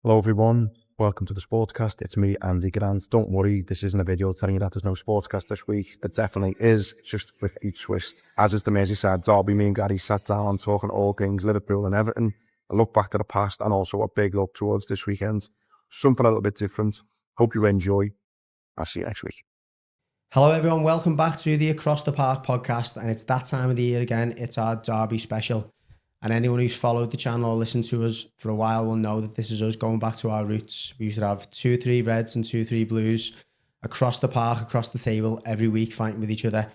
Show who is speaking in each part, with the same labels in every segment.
Speaker 1: Hello everyone, welcome to the Sportscast. It's me, Andy Grant. Don't worry, this isn't a video telling you that there's no Sportscast this week. There definitely is, just with a twist. As is the Merseyside derby, me and Gary sat down talking all things Liverpool and Everton, a look back to the past and also a big look towards this weekend. Something a little bit different. Hope you enjoy. I'll see you next week.
Speaker 2: Hello everyone, welcome back to the Across the Park podcast, and it's that time of the year again. It's our derby special. And anyone who's followed the channel or listened to us for a while will know that this is us going back to our roots. We used to have 2-3 reds and 2-3 blues across the park, across the table every week, fighting with each other.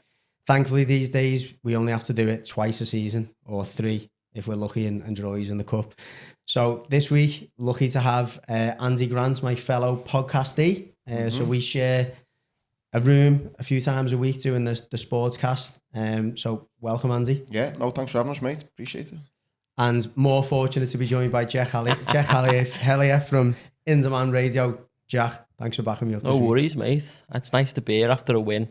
Speaker 2: Thankfully, these days, we only have to do it twice a season, or 3 if we're lucky and draws in the cup. So this week, lucky to have Andy Grant, my fellow podcastee. So we share a room a few times a week doing the sportscast. So welcome, Andy.
Speaker 3: Yeah, no, thanks for having us, mate. Appreciate it.
Speaker 2: And more fortunate to be joined by Jack Hellier from In Demand Radio. Jack, thanks for backing me up.
Speaker 4: No worries, mate. It's nice to be here after a win.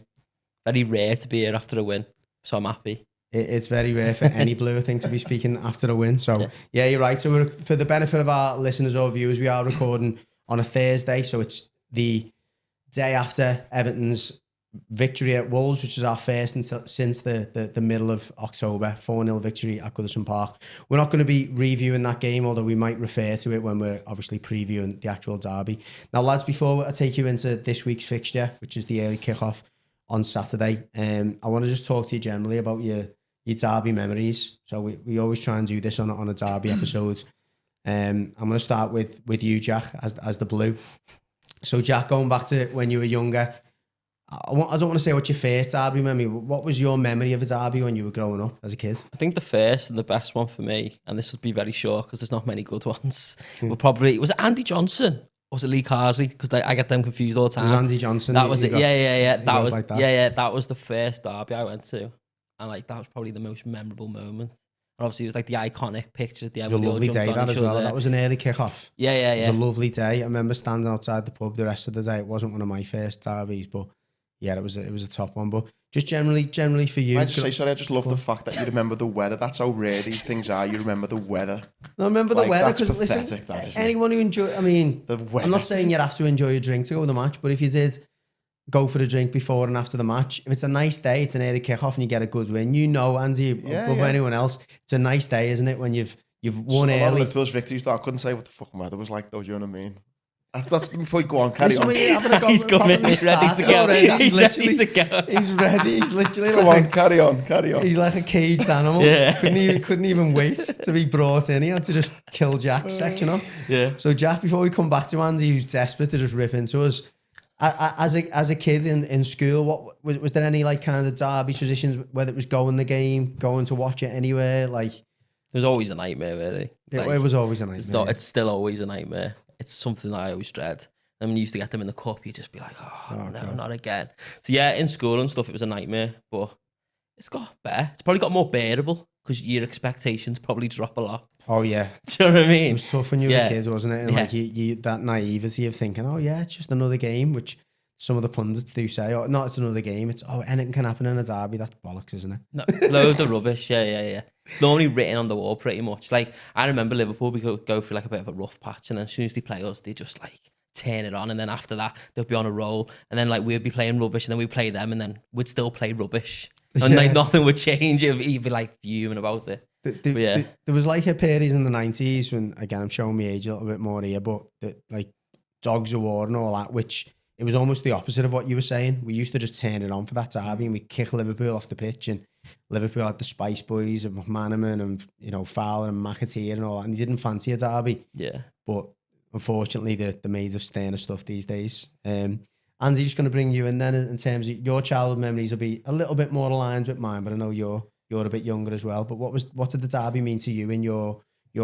Speaker 4: Very rare to be here after a win, so I'm happy.
Speaker 2: It's very rare for any blue, I think, to be speaking after a win. So yeah, you're right. So for the benefit of our listeners or viewers, we are recording on a Thursday, so it's the day after Everton's victory at Wolves, which is our first since the middle of October, 4-0 victory at Goodison Park. We're not going to be reviewing that game, although we might refer to it when we're obviously previewing the actual derby. Now, lads, before I take you into this week's fixture, which is the early kickoff on Saturday, I want to just talk to you generally about your derby memories. So we always try and do this on a derby episode. I'm going to start with you, Jack, as the blue. So, Jack, going back to when you were younger, I don't want to say what's your first derby memory. What was your memory of a derby when you were growing up as a kid?
Speaker 4: I think the first and the best one for me, and this would be very short because there's not many good ones, was it Andy Johnson? Or was it Lee Carsley? Because I get them confused all the time.
Speaker 2: It was Andy Johnson.
Speaker 4: That was it. Yeah. That was
Speaker 2: like that.
Speaker 4: That was the first derby I went to, and that was probably the most memorable moment. And obviously, it was the iconic picture at the end.
Speaker 2: It was a lovely day that as well. That was an early kickoff.
Speaker 4: Yeah.
Speaker 2: It was a lovely day. I remember standing outside the pub the rest of the day. It wasn't one of my first derbies, but yeah, it was a top one. But just generally for you.
Speaker 3: I just love the fact that you remember the weather. That's how rare these things are. You remember the weather.
Speaker 2: No, I remember the weather because
Speaker 3: listen,
Speaker 2: anyone who enjoy. I mean, I'm not saying you have to enjoy a drink to go to the match, but if you did go for a drink before and after the match, if it's a nice day, it's an early kickoff and you get a good win. You know, Andy, above anyone else, it's a nice day, isn't it? When you've won early. A lot of
Speaker 3: Liverpool's victories, though, I couldn't say what the fucking weather was like, though. Do you know what I mean? That's before you go on, carry on.
Speaker 4: He's coming, he's ready to go. He's ready to go.
Speaker 2: He's ready. He's literally
Speaker 3: go on, carry on.
Speaker 2: He's like a caged animal.
Speaker 4: Yeah.
Speaker 2: Couldn't even wait to be brought in. He had to just kill Jack's section up.
Speaker 4: Yeah.
Speaker 2: So Jack, before we come back to Andy, who's desperate to just rip into us, as a kid in school, what was there any kind of derby traditions, whether it was going the game, going to watch it anywhere?
Speaker 4: It was always a nightmare, really.
Speaker 2: It was always a nightmare.
Speaker 4: It's still always a nightmare. It's something I always dread. And when you used to get them in the cup, you'd just be like, oh no, God. Not again. So yeah, in school and stuff, it was a nightmare, but it's got better. It's probably got more bearable because your expectations probably drop a lot.
Speaker 2: Oh yeah.
Speaker 4: Do you know what I mean?
Speaker 2: It was tough when you were kids, wasn't it? And you that naivety of thinking, oh yeah, it's just another game, which some of the pundits do say, oh, no, it's another game. It's, anything can happen in a derby. That's bollocks, isn't it?
Speaker 4: No, loads of rubbish. Yeah. It's normally written on the wall pretty much. I remember Liverpool, we could go through a bit of a rough patch, and then as soon as they play us, they just turn it on, and then after that, they'll be on a roll, and then we'd be playing rubbish, and then we'd play them, and then we'd still play rubbish. And nothing would change. You'd be fuming about it.
Speaker 2: There was a period in the 90s when, again, I'm showing my age a little bit more here, but Dogs of War and all that, which it was almost the opposite of what you were saying. We used to just turn it on for that derby and we'd kick Liverpool off the pitch, and Liverpool had the Spice Boys and McManaman and Fowler and McAteer and all that, and he didn't fancy a derby.
Speaker 4: Yeah.
Speaker 2: But unfortunately, the maids of sterner stuff these days. Andy, just going to bring you in then in terms of your childhood memories will be a little bit more aligned with mine, but I know you're a bit younger as well. But what did the derby mean to you in your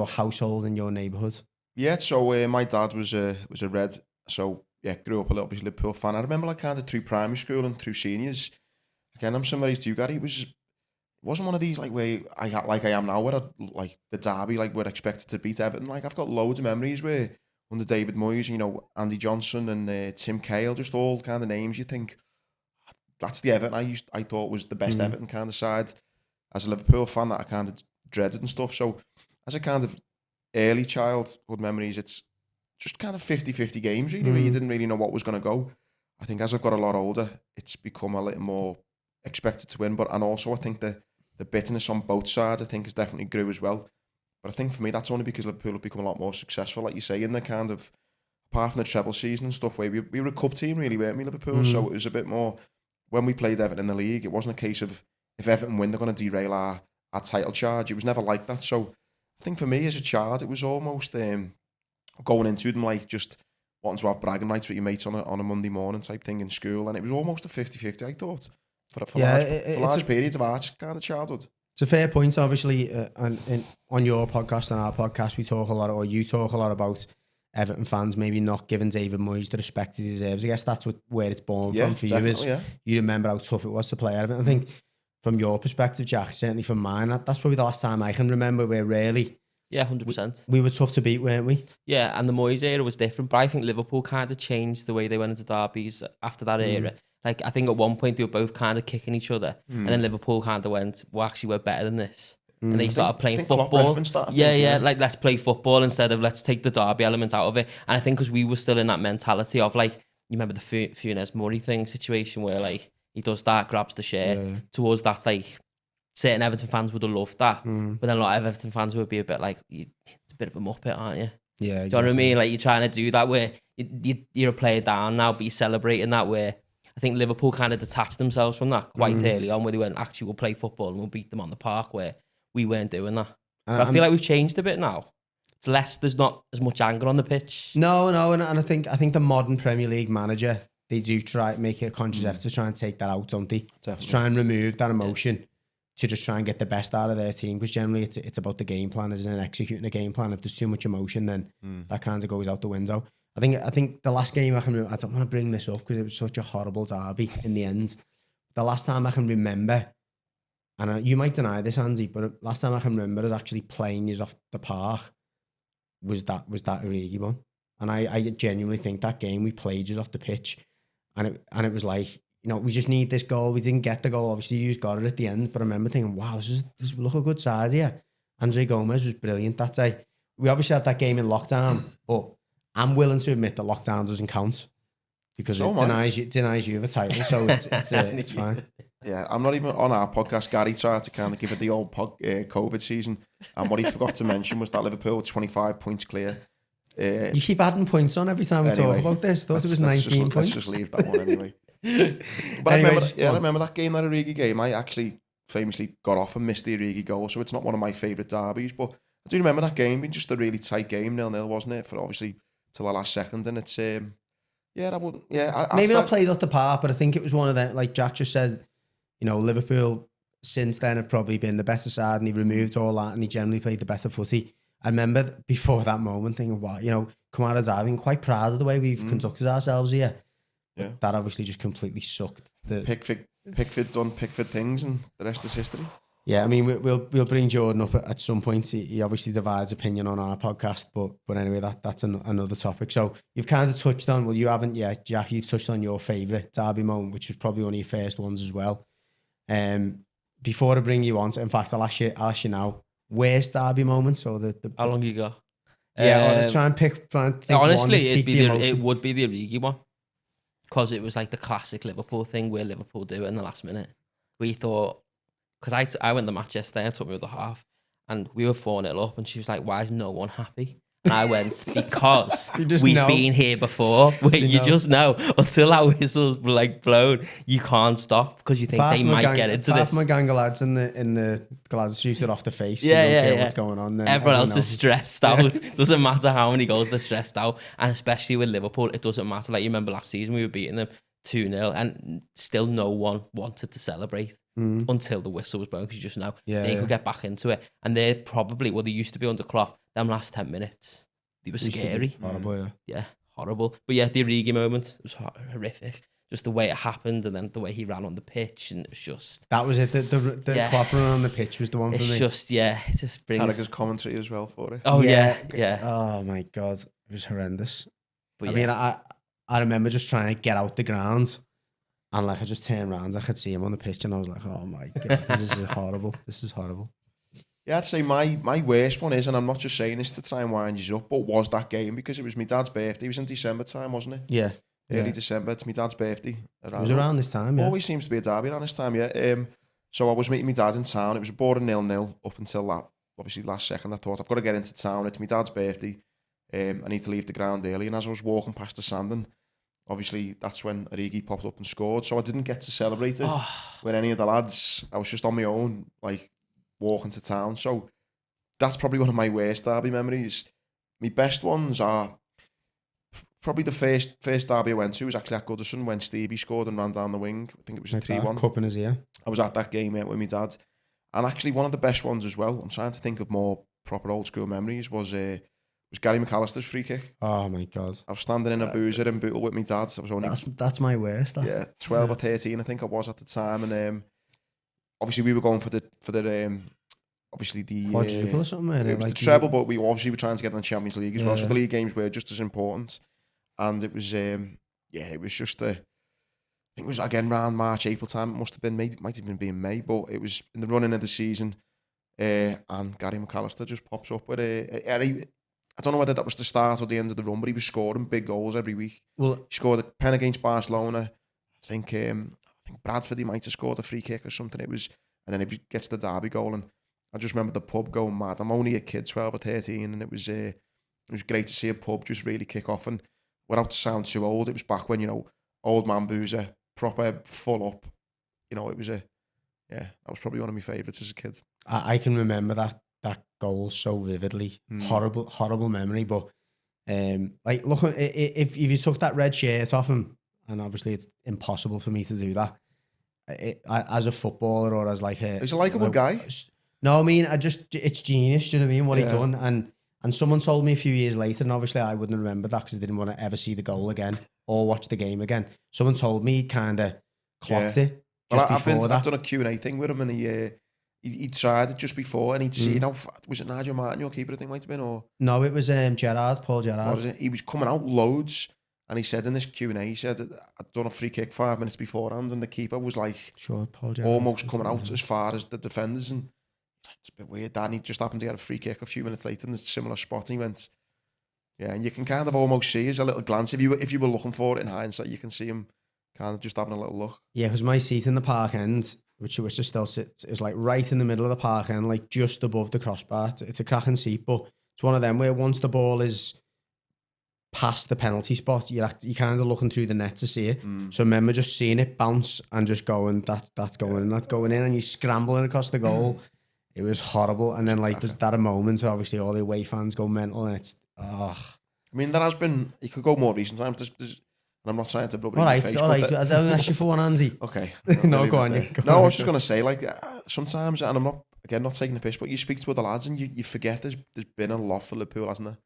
Speaker 2: household and your neighbourhood?
Speaker 3: Yeah, so my dad was a Red, so yeah, grew up a little bit Liverpool fan. I remember through primary school and through seniors. Again, I'm similar to you, Gary. It wasn't one of these where I am now, where the derby we're expected to beat Everton. I've got loads of memories where under David Moyes, Andy Johnson and Tim Cahill, just all kind of names you think that's the Everton I thought was the best Everton kind of side. As a Liverpool fan, that I kind of dreaded and stuff. So as a kind of early childhood memories, it's just kind of 50-50 games, really, where you didn't really know what was going to go. I think as I've got a lot older, it's become a little more expected to win. And also I think the bitterness on both sides, I think, has definitely grew as well. But I think for me, that's only because Liverpool have become a lot more successful, like you say, in the kind of, apart from the treble season and stuff, where we were a cup team, really, weren't we, Liverpool? So it was a bit more, when we played Everton in the league, it wasn't a case of, if Everton win, they're going to derail our title charge. It was never like that. So I think for me, as a child, it was almost going into them like just wanting to have bragging rights with your mates on a Monday morning type thing in school. And it was almost a 50-50, I thought, for large periods of our kind of childhood.
Speaker 2: It's a fair point, obviously, on your podcast and our podcast, we talk a lot, or you talk a lot about Everton fans maybe not giving David Moyes the respect he deserves. I guess that's where it's born from for you, is you remember how tough it was to play Everton. I think from your perspective, Jack, certainly from mine, that's probably the last time I can remember where really...
Speaker 4: Yeah, 100%.
Speaker 2: We were tough to beat, weren't we?
Speaker 4: Yeah, and the Moyes era was different, but I think Liverpool kind of changed the way they went into derbies after that era. Like, I think at one point they were both kind of kicking each other, and then Liverpool kind of went, well, actually, we're better than this. And they started playing football. Like, let's play football instead of let's take the derby element out of it. And I think because we were still in that mentality of, like, you remember the Funes Murray thing situation where, like, he does that, grabs the shirt. Towards that, like, certain Everton fans would have loved that. But then a lot of Everton fans would be a bit like, it's a bit of a muppet, aren't you?
Speaker 2: Yeah, exactly.
Speaker 4: Do you know what I mean? Like, you're trying to do that where you're a player down now, but you're celebrating that where I think Liverpool kind of detached themselves from that quite early on, where they went, actually, we'll play football and we'll beat them on the park, where we weren't doing that. But I feel like we've changed a bit now. It's less, there's not as much anger on the pitch.
Speaker 2: No, and I think the modern Premier League manager, they do try to make a conscious effort to try and take that out, don't they?
Speaker 3: Definitely.
Speaker 2: To try and remove that emotion. To just try and get the best out of their team, because generally it's about the game plan, isn't it? Executing a game plan. If there's too much emotion, then that kind of goes out the window. I think the last game I can remember, I don't want to bring this up because it was such a horrible derby in the end. The last time I can remember, and you might deny this, Andy, but last time I can remember us actually playing us off the park was that Origi one. And I genuinely think that game we played us off the pitch, and it was like, you know, we just need this goal. We didn't get the goal. Obviously, you got it at the end. But I remember thinking, wow, this look a good side here. Andre Gomez was brilliant that day. We obviously had that game in lockdown, but I'm willing to admit that lockdown doesn't count because it denies you the title. So it's fine.
Speaker 3: Yeah, I'm not even on our podcast. Gary tried to kind of give it the old COVID season. And what he forgot to mention was that Liverpool were 25 points clear.
Speaker 2: You keep adding points on every time we talk about this. Thought it was 19 points.
Speaker 3: Let's just leave that one anyway. But anyway, I remember that game, that Origi game. I actually famously got off and missed the Origi goal, so it's not one of my favourite derbies. But I do remember that game being just a really tight game, 0-0, wasn't it? For obviously till the last second, and it's
Speaker 2: maybe not played off the park, but I think it was one of them. Like Jack just said, you know, Liverpool since then have probably been the better side, and he removed all that, and he generally played the better footy. I remember before that moment thinking, wow, you know, come out of derby, I'm quite proud of the way we've conducted ourselves here. Yeah. That obviously just completely sucked.
Speaker 3: Pickford done Pickford things, and the rest is history.
Speaker 2: Yeah, I mean, we'll bring Jordan up at some point. He obviously divides opinion on our podcast, but anyway, that's another topic. So you've kind of touched on, well, you haven't yet, Jack, you've touched on your favourite derby moment, which was probably one of your first ones as well. Before I bring you on, in fact, I'll ask you now, worst derby moment? So
Speaker 4: how long you got?
Speaker 2: Yeah, try and think
Speaker 4: honestly, it would be the Origi one. Because it was like the classic Liverpool thing where Liverpool do it in the last minute. We thought, because I went the match yesterday, I took me with the half, and we were 4-0 up, and she was like, why is no one happy? And I went, because we've been here before. You just know. Until our whistles were like blown, you can't stop because you think they might get into this.
Speaker 2: Half my gang of lads in the glass shoot it off the face. Yeah. What's going on then?
Speaker 4: Everyone else is stressed out. Doesn't matter how many goals they're stressed out. And especially with Liverpool, it doesn't matter. Like, you remember last season, we were beating them 2-0 and still no one wanted to celebrate until the whistle was blown, because you just know they could get back into it. And they're probably, they used to be under Klopp, them last 10 minutes, they were scary.
Speaker 2: Horrible,
Speaker 4: yeah, horrible. But yeah, the Origi moment was horrific. Just the way it happened, and then the way he ran on the pitch, and it was just...
Speaker 2: That was it, the Klopp run on the pitch was the one for me.
Speaker 3: It's
Speaker 4: it just brings...
Speaker 3: Carragher's commentary as well for it.
Speaker 4: Oh, yeah.
Speaker 2: Oh, my God. It was horrendous. But I mean, I remember just trying to get out the ground, and like I just turned around, I could see him on the pitch, and I was like, oh my God, this is horrible. This is horrible.
Speaker 3: Yeah, I'd say my worst one is, and I'm not just saying this to try and wind you up, but was that game because it was my dad's birthday. It was in December time, wasn't it?
Speaker 2: Yeah.
Speaker 3: Early December. It's my dad's birthday.
Speaker 2: It was around this time, yeah.
Speaker 3: Always seems to be a derby around this time, yeah. So I was meeting my dad in town. It was a boring 0-0 up until that, obviously, last second. I thought, I've got to get into town. It's my dad's birthday. I need to leave the ground early. And as I was walking past the Sandon, obviously, that's when Origi popped up and scored. So I didn't get to celebrate it with any of the lads. I was just on my own, like, walking to town. So that's probably one of my worst derby memories. My best ones are probably the first derby I went to was actually at Goodison when Stevie scored and ran down the wing. I think it was a 3-1.
Speaker 2: Cup in his ear.
Speaker 3: I was at that game with my dad. And actually one of the best ones as well, I'm trying to think of more proper old school memories, was Gary McAllister's free kick.
Speaker 2: Oh my God.
Speaker 3: I was standing in a boozer in Bootle with my dad. I was only...
Speaker 2: That's my worst. That.
Speaker 3: Yeah, 12 or 13 I think I was at the time. And obviously we were going for the obviously the
Speaker 2: quadruple or something.
Speaker 3: It was like the treble, but we obviously were trying to get in the Champions League as well. So the league games were just as important. And it was it was just I think it was again around March, April time. It must have been May, might even be in May, but it was in the running of the season. And Gary McAllister just pops up with I don't know whether that was the start or the end of the run, but he was scoring big goals every week. Well, he scored a pen against Barcelona. I think Bradford, he might have scored a free kick or something. It was, and then he gets the derby goal, and I just remember the pub going mad. I'm only a kid, 12 or 13, and it was great to see a pub just really kick off. And without to sound too old, it was back when, old man boozer, proper full up. It was that was probably one of my favourites as a kid.
Speaker 2: I can remember that goal so vividly. Horrible memory, but like looking, if you took that red shirt off him, and obviously it's impossible for me to do that, as a footballer or as like
Speaker 3: he's a likeable guy.
Speaker 2: No, I mean, it's genius. Do you know what I mean? What he done, and someone told me a few years later, and obviously I wouldn't remember that because I didn't want to ever see the goal again or watch the game again. Someone told me he kind of clocked it just before that.
Speaker 3: I've done a Q&A thing with him, and he tried it just before, and he'd seen was it Nigel Martin, your keeper, I think might have been, or
Speaker 2: no, it was Paul Gerrard.
Speaker 3: Was it? He was coming out loads, and he said in this Q&A, he said I'd done a free kick 5 minutes beforehand, and the keeper was like
Speaker 2: Paul Gerrard,
Speaker 3: almost coming out as far as the defenders, and it's a bit weird. And he just happened to get a free kick a few minutes later in a similar spot, and he went, and you can kind of almost see as a little glance if you were looking for it in hindsight, you can see him kind of just having a little look. Yeah,
Speaker 2: because my seat in the park end, which is still sits, is like right in the middle of the park end, like just above the crossbar. It's a cracking seat, but it's one of them where once the ball is past the penalty spot, you're kind of looking through the net to see it. So I remember just seeing it bounce and just going, that's going in, that's going in, and you're scrambling across the goal. It was horrible. And then there's that moment where obviously all the away fans go mental, and it's I
Speaker 3: mean, there has been, you could go more recent times. There's I'm not trying to rub it
Speaker 2: in
Speaker 3: your face.
Speaker 2: All right. I don't ask you for one, Andy.
Speaker 3: Okay.
Speaker 2: No, go on.
Speaker 3: I was just going to say, sometimes, and I'm not taking the piss, but you speak to other lads and you forget there's been a lot for Liverpool, hasn't there?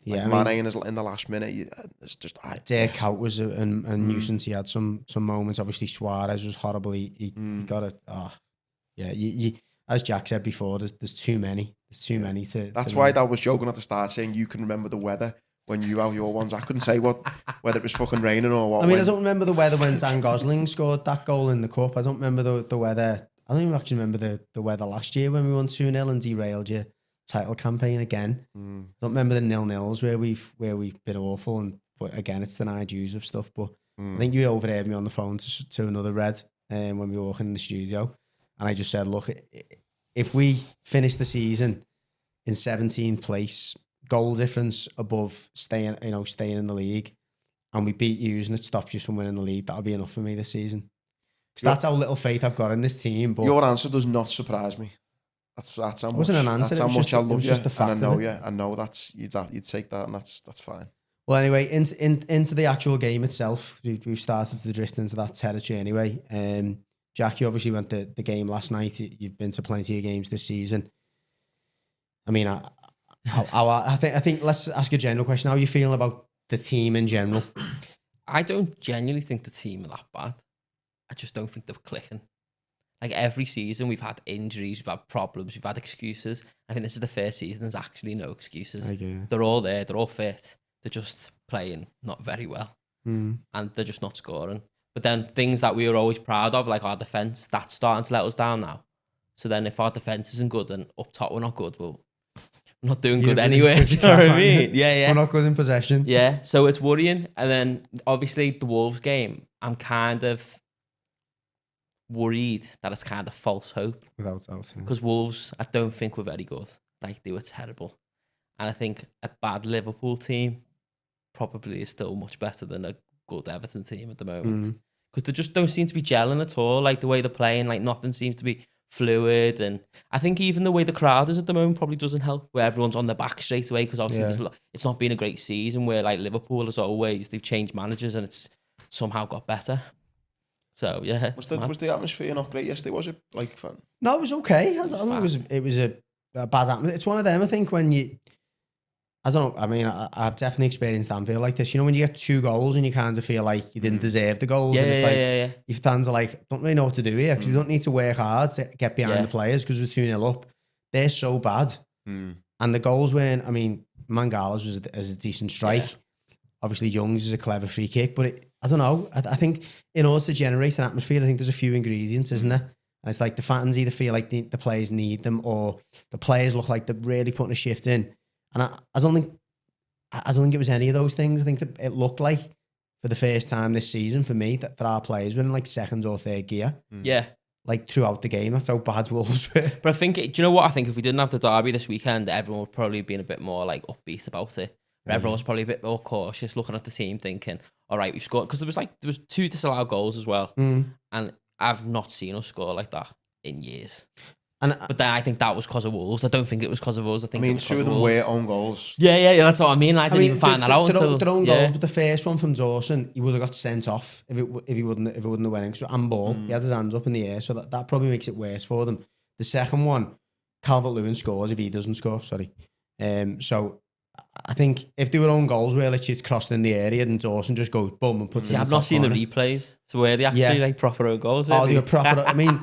Speaker 2: Yeah,
Speaker 3: Mane in the last minute, it's just...
Speaker 2: Dirk Kuyt was a nuisance. He had some moments. Obviously, Suarez was horrible. He got it. You, as Jack said before, there's too many. There's too many to...
Speaker 3: That's why I was joking at the start, saying you can remember the weather when you have your ones. I couldn't say whether it was fucking raining or what.
Speaker 2: I mean, I don't remember the weather when Dan Gosling scored that goal in the cup. I don't remember the weather. I don't even actually remember the weather last year when we won 2-0 and derailed your title campaign again. I don't remember the 0-0s where we've been awful, but again, it's the Nigerians of stuff. But I think you overheard me on the phone to another Red when we were walking in the studio, and I just said, look, if we finish the season in 17th place, goal difference above staying in the league, and we beat you and it stops you from winning the league, that'll be enough for me this season. Because that's how little faith I've got in this team. But
Speaker 3: your answer does not surprise me. That's how much.
Speaker 2: Wasn't an answer.
Speaker 3: That's how much I love you.
Speaker 2: Just a fact,
Speaker 3: and I know, I know that's you'd take that, and that's fine.
Speaker 2: Well, anyway, into the actual game itself, we've started to drift into that territory anyway. Jack, you obviously went to the game last night. You've been to plenty of games this season. I mean, I think let's ask a general question. How are you feeling about the team in general?
Speaker 4: I don't genuinely think the team are that bad. I just don't think they're clicking. Like every season, we've had injuries, we've had problems, we've had excuses. I think this is the first season there's actually no excuses. They're all there, they're all fit. They're just playing not very well. And they're just not scoring. But then things that we were always proud of, like our defence, that's starting to let us down now. So then if our defence isn't good and up top we're not good, well, we're not doing
Speaker 2: You're
Speaker 4: good
Speaker 2: really
Speaker 4: anyway.
Speaker 2: good
Speaker 4: Do you
Speaker 2: to
Speaker 4: know what
Speaker 2: crap,
Speaker 4: I mean?
Speaker 2: aren't you?
Speaker 4: Yeah.
Speaker 2: We're not good in possession.
Speaker 4: Yeah, so it's worrying. And then obviously the Wolves game, I'm kind of worried that it's kind of false hope.
Speaker 2: Without doubt. Yeah.
Speaker 4: Because Wolves, I don't think were very good. Like, they were terrible. And I think a bad Liverpool team probably is still much better than a good Everton team at the moment. Because they just don't seem to be gelling at all. Like, the way they're playing, like, nothing seems to be fluid. And I think even the way the crowd is at the moment probably doesn't help, where everyone's on their back straight away, because obviously it's not been a great season, where, like, Liverpool, as always, they've changed managers and it's somehow got better. So, yeah.
Speaker 3: Was the atmosphere not great yesterday, was it? Like, fun?
Speaker 2: No, it was okay. I don't know, it was a bad atmosphere. It's one of them, I think, when you... I don't know, I mean, I've definitely experienced Anfield like this. You know, when you get 2 goals and you kind of feel like you didn't deserve the goals. And it's like, your fans are like, don't really know what to do here, because we don't need to work hard to get behind the players, because we're 2-0 up. They're so bad. And the goals weren't, I mean, Mangala's was a decent strike. Yeah. Obviously, Young's is a clever free kick, but I don't know. I think in order to generate an atmosphere, I think there's a few ingredients, isn't there? And it's like the fans either feel like the players need them, or the players look like they're really putting a shift in. And I don't think it was any of those things. I think that it looked like, for the first time this season, for me, that our players were in like second or third gear.
Speaker 4: Yeah.
Speaker 2: Like throughout the game. That's how bad Wolves were.
Speaker 4: But I think, do you know what? I think if we didn't have the derby this weekend, everyone would probably been a bit more like upbeat about it. Everyone was probably a bit more cautious, looking at the team, thinking, all right, we've scored. Because there was 2 disallowed goals as well. And I've not seen us score like that in years. But then I think that was because of Wolves. I don't think it was because of us. I mean,
Speaker 3: 2 of them were own goals.
Speaker 4: Yeah, that's what I mean. I didn't even find that out until...
Speaker 2: Their own goals, but the first one from Dawson, he would have got sent off if it wouldn't have went in. So, and ball, he had his hands up in the air, so that probably makes it worse for them. The second one, Calvert-Lewin scores if he doesn't score, sorry. So I think if they were own goals where literally it's crossed in the area and Dawson just goes boom and puts it in the
Speaker 4: I've not seen
Speaker 2: corner.
Speaker 4: the replays. So were they actually like proper own goals?
Speaker 2: Oh, they were proper. I mean...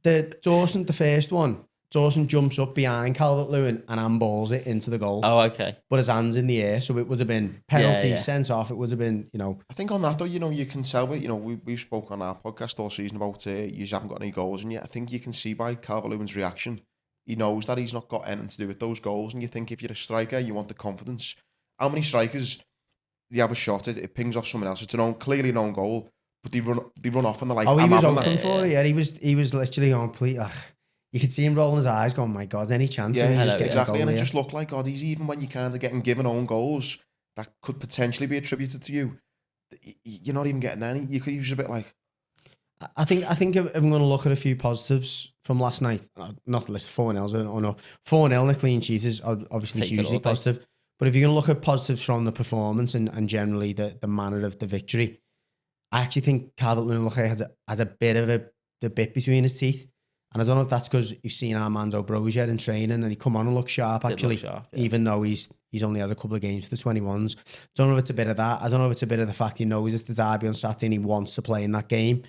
Speaker 2: The first one, Dawson jumps up behind Calvert-Lewin and handballs it into the goal.
Speaker 4: Oh, okay.
Speaker 2: But his hand's in the air, so it would have been penalty, sent off. It would have been, you know.
Speaker 3: I think on that though, you know, you can tell, but you know, we've spoke on our podcast all season about you haven't got any goals, and yet I think you can see by Calvert-Lewin's reaction, he knows that he's not got anything to do with those goals, and you think if you're a striker, you want the confidence. How many strikers, they have a shot, it pings off someone else, it's clearly an own goal, but they run off and they're like,
Speaker 2: oh, he was open for it. Yeah, he was literally on complete. You could see him rolling his eyes, going, "My God, any chance?"
Speaker 3: Yeah,
Speaker 2: exactly.
Speaker 3: And it just looked like, God, he's even when you kind of getting given own goals that could potentially be attributed to you, you're not even getting any. You could use a bit like.
Speaker 2: I think if I'm going to look at a few positives from last night, not the list 4-0 or no 4-0 and a clean sheet is obviously hugely positive. But if you're going to look at positives from the performance and generally the manner of the victory, I actually think Calvert-Lewin has a bit of the bit between his teeth. And I don't know if that's because you've seen Armando Brozier in training and he come on and look sharp, actually, even though he's only has a couple of games for the 21s. Don't know if it's a bit of that. I don't know if it's a bit of the fact he knows it's the derby on Saturday and he wants to play in that game.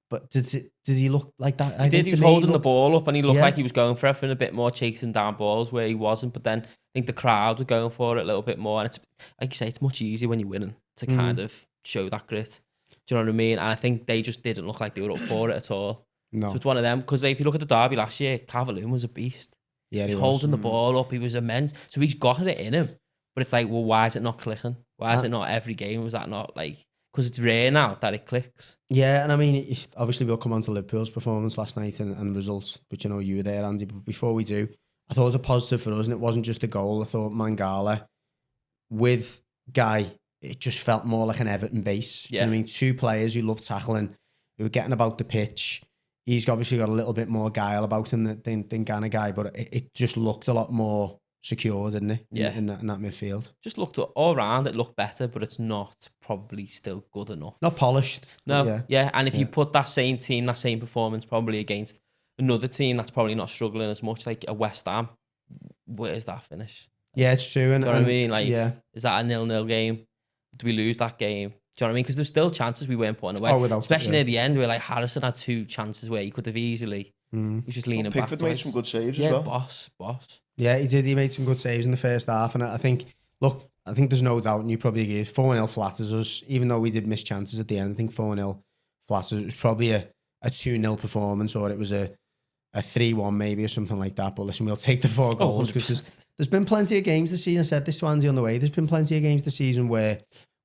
Speaker 2: But did he look like that?
Speaker 4: He was holding the ball up and he looked like he was going for everything, a bit more chasing down balls where he wasn't. But then I think the crowd were going for it a little bit more. And it's, like you say, it's much easier when you're winning to kind of show that grit. Do you know what I mean? And I think they just didn't look like they were up for it at all. No. So it's one of them, because if you look at the derby last year, Calvert-Lewin was a beast. Yeah, he was holding the ball up. He was immense. So he's got it in him. But it's like, well, why is it not clicking? Why is it not every game? Was that not like... Because it's rare now that it clicks.
Speaker 2: Yeah, and I mean, obviously we'll come on to Liverpool's performance last night and results, but you know, you were there, Andy. But before we do, I thought it was a positive for us, and it wasn't just a goal. I thought Mangala, with Guy, it just felt more like an Everton base. Yeah. Do you know what I mean? 2 players who love tackling, who were getting about the pitch. He's obviously got a little bit more guile about him than Ghana Guy, but it just looked a lot more secure, didn't it? In that midfield.
Speaker 4: Just looked all around, it looked better, but it's not probably still good enough.
Speaker 2: Not polished.
Speaker 4: No, yeah. And if you put that same team, that same performance probably against another team that's probably not struggling as much, like a West Ham, where's that finish?
Speaker 2: Yeah, it's true. And,
Speaker 4: you know what I mean? Like, is that a 0-0 game? Do we lose that game? Do you know what I mean? Because there's still chances we weren't putting away. Especially near the end, where like Harrison had 2 chances where he could have easily... He was just leaning back.
Speaker 3: Pickford made some good saves as well.
Speaker 4: Boss.
Speaker 2: Yeah, he did. He made some good saves in the first half. And I think there's no doubt, and you probably agree, 4-0 flatters us. Even though we did miss chances at the end, I think 4-0 flatters. It was probably a 2-0 performance, or it was a a 3-1 maybe or something like that. But listen, we'll take the 4 goals because
Speaker 4: 100%.
Speaker 2: there's been plenty of games this season. I said this Swansea on the way. There's been plenty of games this season where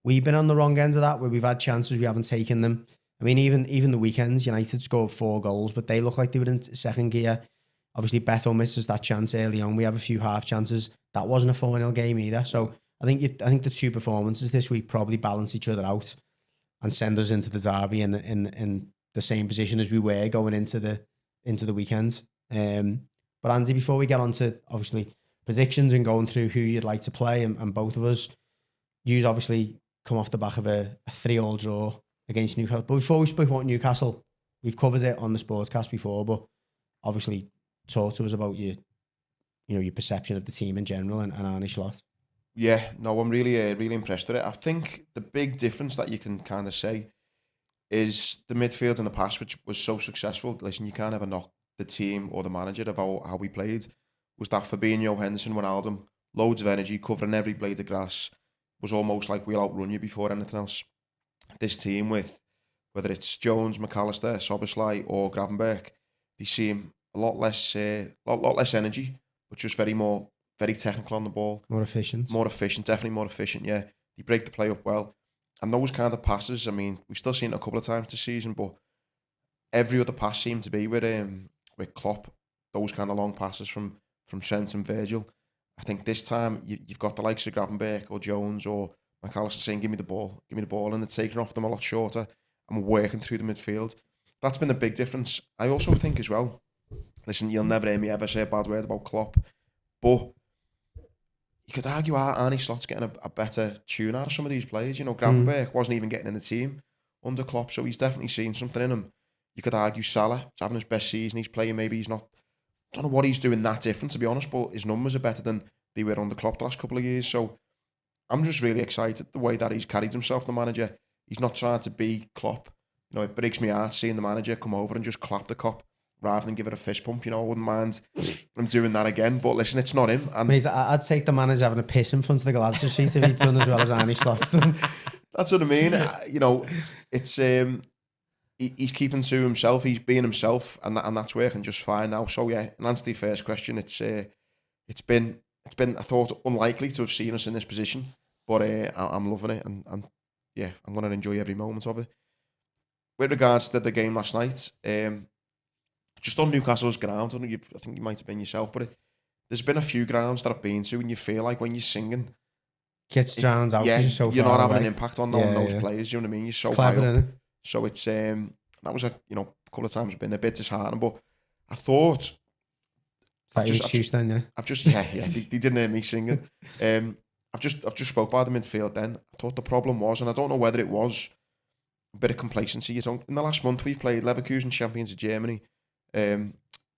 Speaker 2: we've been on the wrong end of that, where we've had chances, we haven't taken them. I mean, even the weekends, United scored 4 goals, but they look like they were in second gear. Obviously, Beto misses that chance early on. We have a few half chances. That wasn't a 4-0 game either. So I think the 2 performances this week probably balance each other out and send us into the derby in the same position as we were going into the weekend. But Andy, before we get on to obviously predictions and going through who you'd like to play, and both of us, you obviously come off the back of a 3-3 draw against Newcastle. But before we speak about Newcastle, we've covered it on the Sportscast before, but obviously talk to us about your perception of the team in general and Arne Slot.
Speaker 3: Yeah, no, I'm really impressed with it. I think the big difference that you can kind of say is the midfield in the past, which was so successful. Listen, you can't ever knock the team or the manager of how we played. Was that Fabinho, Henderson, Wijnaldum, loads of energy, covering every blade of grass. Was almost like we'll outrun you before anything else. This team, with whether it's Jones, McAllister, Szoboszlai or Gravenberch, they seem a lot less energy, but just very technical on the ball.
Speaker 2: More efficient,
Speaker 3: definitely more efficient, yeah. They break the play up well. And those kind of passes, I mean, we've still seen it a couple of times this season, but every other pass seemed to be with Klopp, those kind of long passes from Trent and Virgil. I think this time you've got the likes of Gravenberch or Jones or McAllister saying, give me the ball, and they're taking off them a lot shorter and working through the midfield. That's been a big difference. I also think as well, listen, you'll never hear me ever say a bad word about Klopp, but you could argue Arne Slot's getting a better tune out of some of these players. Gravenberch wasn't even getting in the team under Klopp, so he's definitely seen something in him. You could argue Salah, he's having his best season, he's playing, maybe he's not, I don't know what he's doing that different, to be honest, but his numbers are better than they were under Klopp the last couple of years. So I'm just really excited the way that he's carried himself, the manager. He's not trying to be Klopp. It breaks my heart seeing the manager come over and just clap the cop rather than give it a fist pump. I wouldn't mind him doing that again. But listen, it's not him. And
Speaker 2: I'd take the manager having a piss in front of the Glasgow sheet if he'd done as well as Arne Slot's done.
Speaker 3: That's what I mean. It's he's keeping to himself. He's being himself, and that's working just fine now. So yeah, in answer to your first question, it's been I thought unlikely to have seen us in this position, but I'm loving it, and yeah, I'm going to enjoy every moment of it. With regards to the game last night, just on Newcastle's ground, I think you might have been yourself, but there's been a few grounds that I've been to, and you feel like when you're singing,
Speaker 2: gets drowned out.
Speaker 3: Yeah,
Speaker 2: you're
Speaker 3: not having
Speaker 2: away.
Speaker 3: an impact on those players. You know what I mean? You're so
Speaker 2: clever,
Speaker 3: high up.
Speaker 2: innit?
Speaker 3: So it's that was a couple of times I've been a bit disheartened, but I thought
Speaker 2: Is that your excuse then? Yeah.
Speaker 3: I've just they didn't hear me singing. I've just spoke about the midfield then. I thought the problem was, and I don't know whether it was a bit of complacency. In the last month we've played Leverkusen, champions of Germany,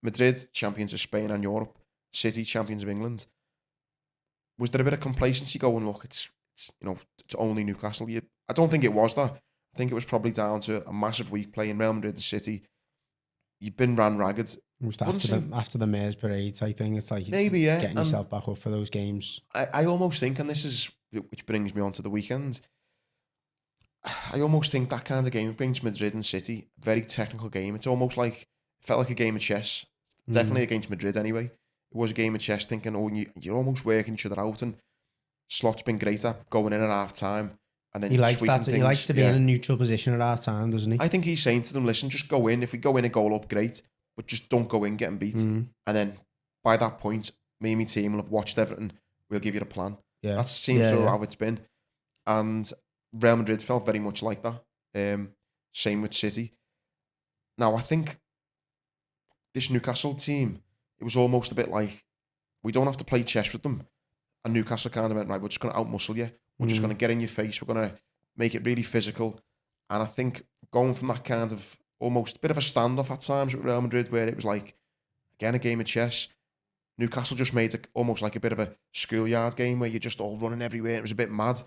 Speaker 3: Madrid, champions of Spain and Europe, City, champions of England. Was there a bit of complacency going, look, it's only Newcastle? I don't think it was that. I think it was probably down to a massive week playing Real Madrid and City. You've been ran ragged.
Speaker 2: Just after the Mayor's Parade type thing, it's like
Speaker 3: maybe
Speaker 2: getting yourself back up for those games.
Speaker 3: I almost think, and this is which brings me on to the weekend, I almost think that kind of game brings Madrid and City, very technical game. It's almost like, it felt like a game of chess. Definitely against Madrid anyway. It was a game of chess, thinking, you're almost working each other out, and Slot's been great at going in at half time. And then
Speaker 2: he likes that. He likes to be in a neutral position at half time, doesn't he?
Speaker 3: I think he's saying to them, listen, just go in. If we go in a goal up, great, but just don't go in getting beat. And then by that point, me and my team will have watched Everton. We'll give you a plan.
Speaker 2: Yeah,
Speaker 3: that seems to how it's been. And Real Madrid felt very much like that. Same with City. Now I think this Newcastle team, it was almost a bit like, we don't have to play chess with them. And Newcastle kind of went, right, we're just going to outmuscle you. We're just going to get in your face. We're going to make it really physical. And I think going from that kind of almost a bit of a standoff at times with Real Madrid, where it was like, again, a game of chess, Newcastle just made it almost like a bit of a schoolyard game where you're just all running everywhere. It was a bit mad.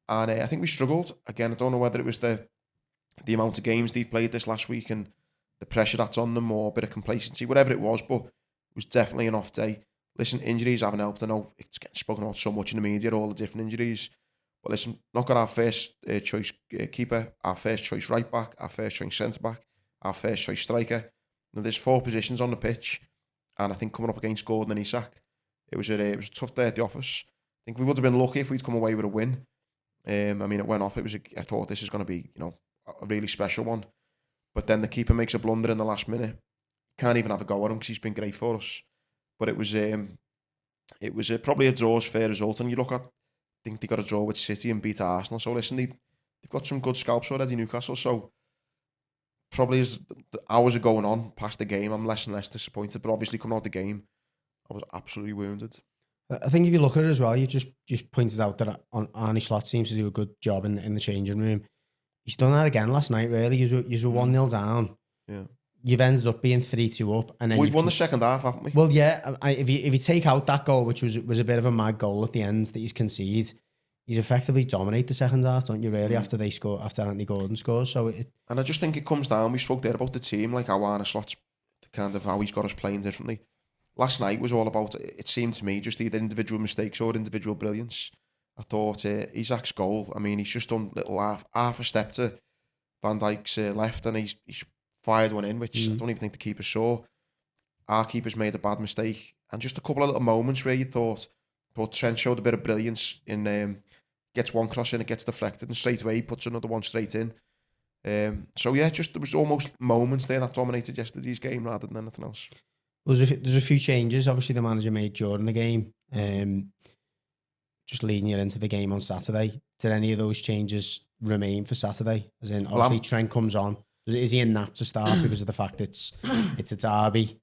Speaker 3: And I think we struggled. Again, I don't know whether it was the amount of games they've played this last week and the pressure that's on them, or a bit of complacency, whatever it was, but it was definitely an off day. Listen, injuries haven't helped. I know it's getting spoken about so much in the media, all the different injuries. But listen, not got our first choice keeper, our first choice right back, our first choice centre back, our first choice striker. there's 4 positions on the pitch, and I think coming up against Gordon and Isak, it was a tough day at the office. I think we would have been lucky if we'd come away with a win. I mean, it went off. I thought this is going to be, a really special one. But then the keeper makes a blunder in the last minute. Can't even have a go at him because he's been great for us. But it was probably a draw's fair result. And you look at, I think they got a draw with City and beat Arsenal. So listen, they've got some good scalps already, Newcastle. So probably as the hours are going on past the game, I'm less and less disappointed. But obviously coming out the game, I was absolutely wounded.
Speaker 2: I think if you look at it as well, you just pointed out that Arne Slot seems to do a good job in the changing room. He's done that again last night, really. You were 1-0 down.
Speaker 3: Yeah.
Speaker 2: You've ended up being 3-2 up. And then
Speaker 3: We've won the second half, haven't we?
Speaker 2: Well, yeah. If you take out that goal, which was a bit of a mad goal at the end that he's conceded, he's effectively dominate the second half, don't you, really, after Anthony Gordon scores. And
Speaker 3: I just think it comes down, we spoke there about the team, like how Arne Slot's kind of how he's got us playing differently. Last night was all about, it seemed to me, just either individual mistakes or individual brilliance. I thought Isak's goal, I mean, he's just done little half a step to Van Dijk's left, and he's fired one in, which I don't even think the keeper saw. Our keeper's made a bad mistake. And just a couple of little moments where you thought Trent showed a bit of brilliance in, gets one cross in, it gets deflected, and straight away he puts another one straight in. So yeah, just there was almost moments there that dominated yesterday's game rather than anything else.
Speaker 2: There's a few changes, obviously, the manager made during the game. Just leading you into the game on Saturday. Did any of those changes remain for Saturday? As in, obviously, Trent comes on. Is he in nap to start because of the fact it's a derby?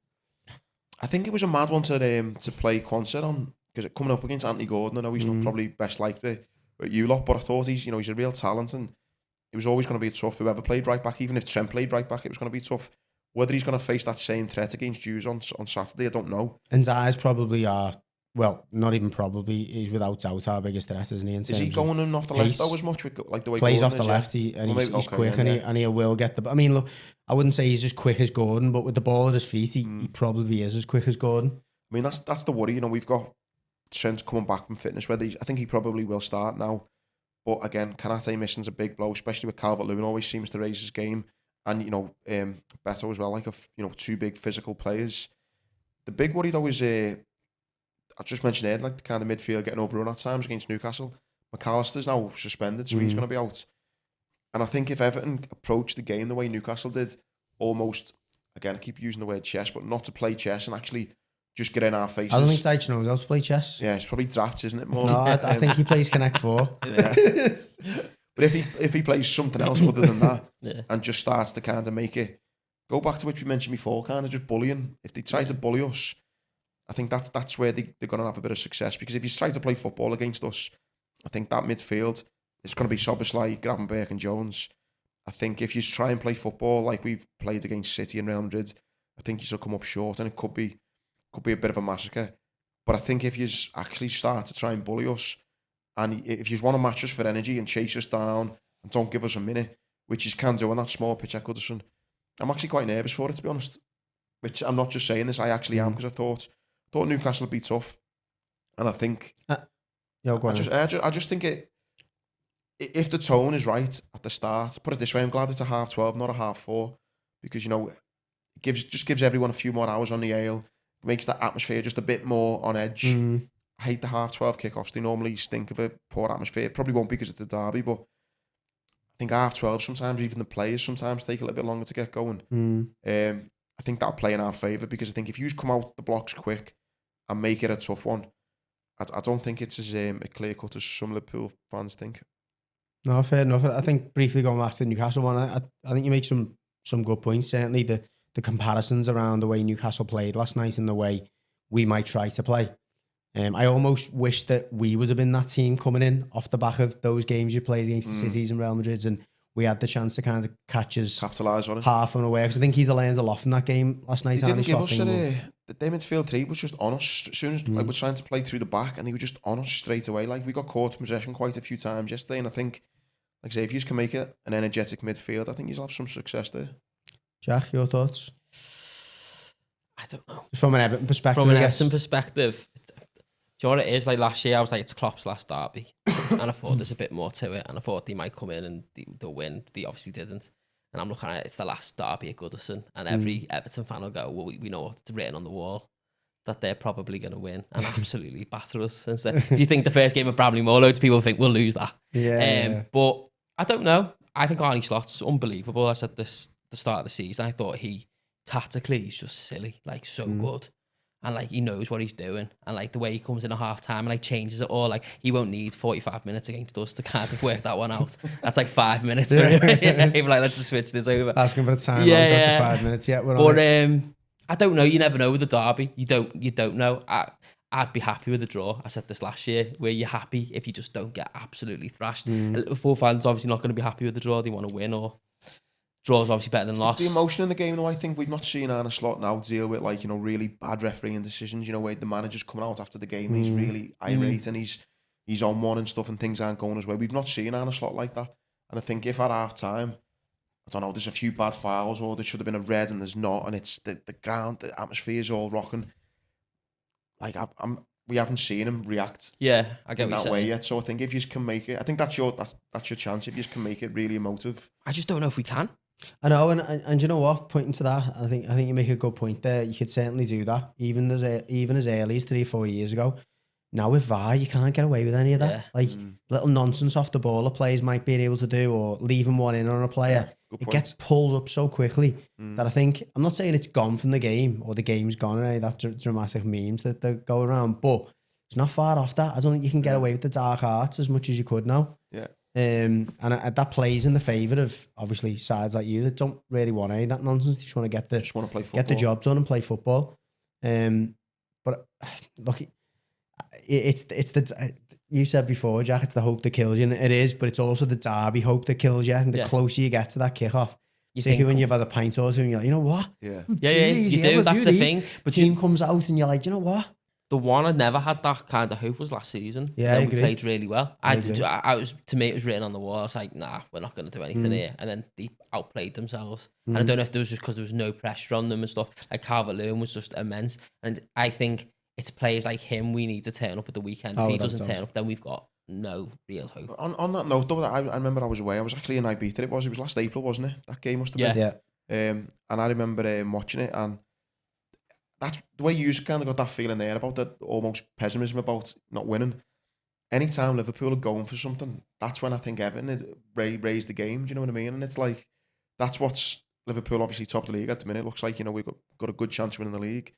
Speaker 3: I think it was a mad one to play Quansah on, because coming up against Anthony Gordon, I know he's not probably best liked at you lot, but I thought he's a real talent, and it was always going to be tough. Whoever played right back, even if Trent played right back, it was going to be tough. Whether he's going to face that same threat against Hughes on Saturday, I don't know.
Speaker 2: And Dyers probably are, well, not even probably, he's without doubt our biggest threat, isn't he?
Speaker 3: Is he going in off the left though as much with like the way
Speaker 2: plays
Speaker 3: Gordon
Speaker 2: off the left?
Speaker 3: Yeah?
Speaker 2: He's quick, and he will get the. I mean, look, I wouldn't say he's as quick as Gordon, but with the ball at his feet, he probably is as quick as Gordon.
Speaker 3: I mean, that's the worry. We've got Trent coming back from fitness. I think he probably will start now, but again, Kanate missing's a big blow, especially with Calvert-Lewin. Always seems to raise his game. And, Beto as well, like, two big physical players. The big worry, though, is, I just mentioned earlier, like, the kind of midfield getting overrun at times against Newcastle. McAllister's now suspended, so he's going to be out. And I think if Everton approached the game the way Newcastle did, almost, again, I keep using the word chess, but not to play chess and actually just get in our faces.
Speaker 2: I don't think Dyche knows how to play chess.
Speaker 3: Yeah, it's probably drafts, isn't it? More.
Speaker 2: No, I think he plays Connect 4.
Speaker 3: Yeah. But if he plays something else other than that, and just starts to kind of make it go back to what we mentioned before, kind of just bullying. If they try to bully us, I think that's where they're going to have a bit of success. Because if you try to play football against us, I think that midfield is going to be Szoboszlai, Gravenberch and Jones. I think if you try and play football like we've played against City and Real Madrid, I think you still come up short, and it could be a bit of a massacre. But I think if you actually start to try and bully us, and if you want to match us for energy and chase us down and don't give us a minute, which you can do on that small pitch at Goodison, I'm actually quite nervous for it, to be honest. Which I'm not just saying this, I actually am, because I thought Newcastle would be tough. And I think... I just think if the tone is right at the start, put it this way, I'm glad it's a 12:30, not a 4:30, because, it gives everyone a few more hours on the ale, makes that atmosphere just a bit more on edge. I hate the 12:30 kickoffs. They normally stink of a poor atmosphere. It probably won't be because it's the derby, but I think 12:30, sometimes even the players sometimes take a little bit longer to get going. I think that'll play in our favour, because I think if you come out the blocks quick and make it a tough one, I don't think it's as clear cut as some Liverpool fans think.
Speaker 2: No, fair enough. I think briefly going back to the Newcastle one, I think you make some good points. Certainly the comparisons around the way Newcastle played last night and the way we might try to play. I almost wish that we would have been that team coming in off the back of those games you played against the Cities and Real Madrids, and we had the chance to kind of capitalise on it, half on the way. Because I think he'd learned a lot from that game last night.
Speaker 3: He didn't give us the midfield three was just on us as soon as we're trying to play through the back, and they were just on us straight away. Like, we got caught in possession quite a few times yesterday, and I think, like I say, if you can make it an energetic midfield, I think you'll have some success there.
Speaker 2: Jack, your thoughts?
Speaker 4: I don't know.
Speaker 2: Just from an Everton perspective.
Speaker 4: From an Everton perspective, do you know what it is? Like last year, I was like, it's Klopp's last derby. And I thought there's a bit more to it. And I thought they might come in and they'll win. They obviously didn't. and I'm looking at it, it's the last derby at Goodison, and every Everton fan will go, well, we know what's written on the wall, that they're probably going to win and absolutely batter us. And so, do you think the first game of Bramley Moore, loads of people think we'll lose that? But I don't know. I think Arnie Slot's unbelievable. I said this the start of the season. I thought he tactically he's just silly, like so good. And like he knows what he's doing, and like the way he comes in at half time and like changes it all. Like he won't need 45 minutes against us to kind of work that one out. That's like 5 minutes. He'll be like, let's just switch this over.
Speaker 2: Asking for the time.
Speaker 4: Yeah,
Speaker 2: After 5 minutes. Yeah, we're
Speaker 4: but
Speaker 2: on it.
Speaker 4: I don't know. You never know with the derby. You don't know. I'd be happy with a draw. I said this last year, where you're happy if you just don't get absolutely thrashed. Liverpool fans obviously not going to be happy with the draw. They want to win, or draw's obviously better than loss.
Speaker 3: It's the emotion in the game, though. I think we've not seen Arne Slot now deal with like really bad refereeing decisions. Where the manager's coming out after the game and he's really irate and he's on one and stuff and things aren't going as well. We've not seen Arne Slot like that. And I think if at half time, I don't know, there's a few bad fouls or there should have been a red and there's not, and it's the ground, the atmosphere is all rocking. Like we haven't seen him react.
Speaker 4: Yeah, I get
Speaker 3: in
Speaker 4: what
Speaker 3: that
Speaker 4: you're
Speaker 3: way
Speaker 4: saying.
Speaker 3: yet. So I think if you can make it, I think that's your chance. If you can make it really emotive.
Speaker 4: I just don't know if we can.
Speaker 2: I know, and you know what? Pointing to that, I think you make a good point there. You could certainly do that, even as early as 3-4 years ago. Now with VAR, you can't get away with any of that.
Speaker 4: Yeah.
Speaker 2: Like little nonsense off the ball, a players might be able to do, or leaving one in on a player. It gets pulled up so quickly that I think, I'm not saying it's gone from the game or the game's gone or any of that dramatic memes that go around, but it's not far off that. I don't think you can get away with the dark arts as much as you could now.
Speaker 3: Yeah.
Speaker 2: And that plays in the favour of obviously sides like you that don't really want any of that nonsense. They just want to get the job done and play football. But look, it's the you said before, Jack, it's the hope that kills you, and it is, but it's also the derby hope that kills you. And the closer you get to that kickoff, particularly when you've had a pint or two, and you're like, you know what?
Speaker 3: Yeah,
Speaker 4: You do. That's the thing.
Speaker 2: But team comes out, and you're like, you know what?
Speaker 4: The one I never had that kind of hope was last season.
Speaker 2: Yeah, I
Speaker 4: we
Speaker 2: agree.
Speaker 4: played really well.
Speaker 2: I
Speaker 4: was to me, it was written on the wall. I was like, nah, we're not going to do anything here. And then they outplayed themselves. And I don't know if it was just because there was no pressure on them and stuff. Like Calvert-Lewin was just immense. And I think it's players like him we need to turn up at the weekend. If he doesn't turn up, then we've got no real hope.
Speaker 3: On that note, though, I remember I was away. I was actually in Ibiza. It was last April, wasn't it? That game must have been.
Speaker 2: Yeah.
Speaker 3: And I remember watching it, and that's the way you kind of got that feeling there about that almost pessimism about not winning. Anytime Liverpool are going for something, that's when I think Everton raised the game. Do you know what I mean? And it's like, that's what's Liverpool obviously top of the league at the minute. It looks like, we've got a good chance of winning the league.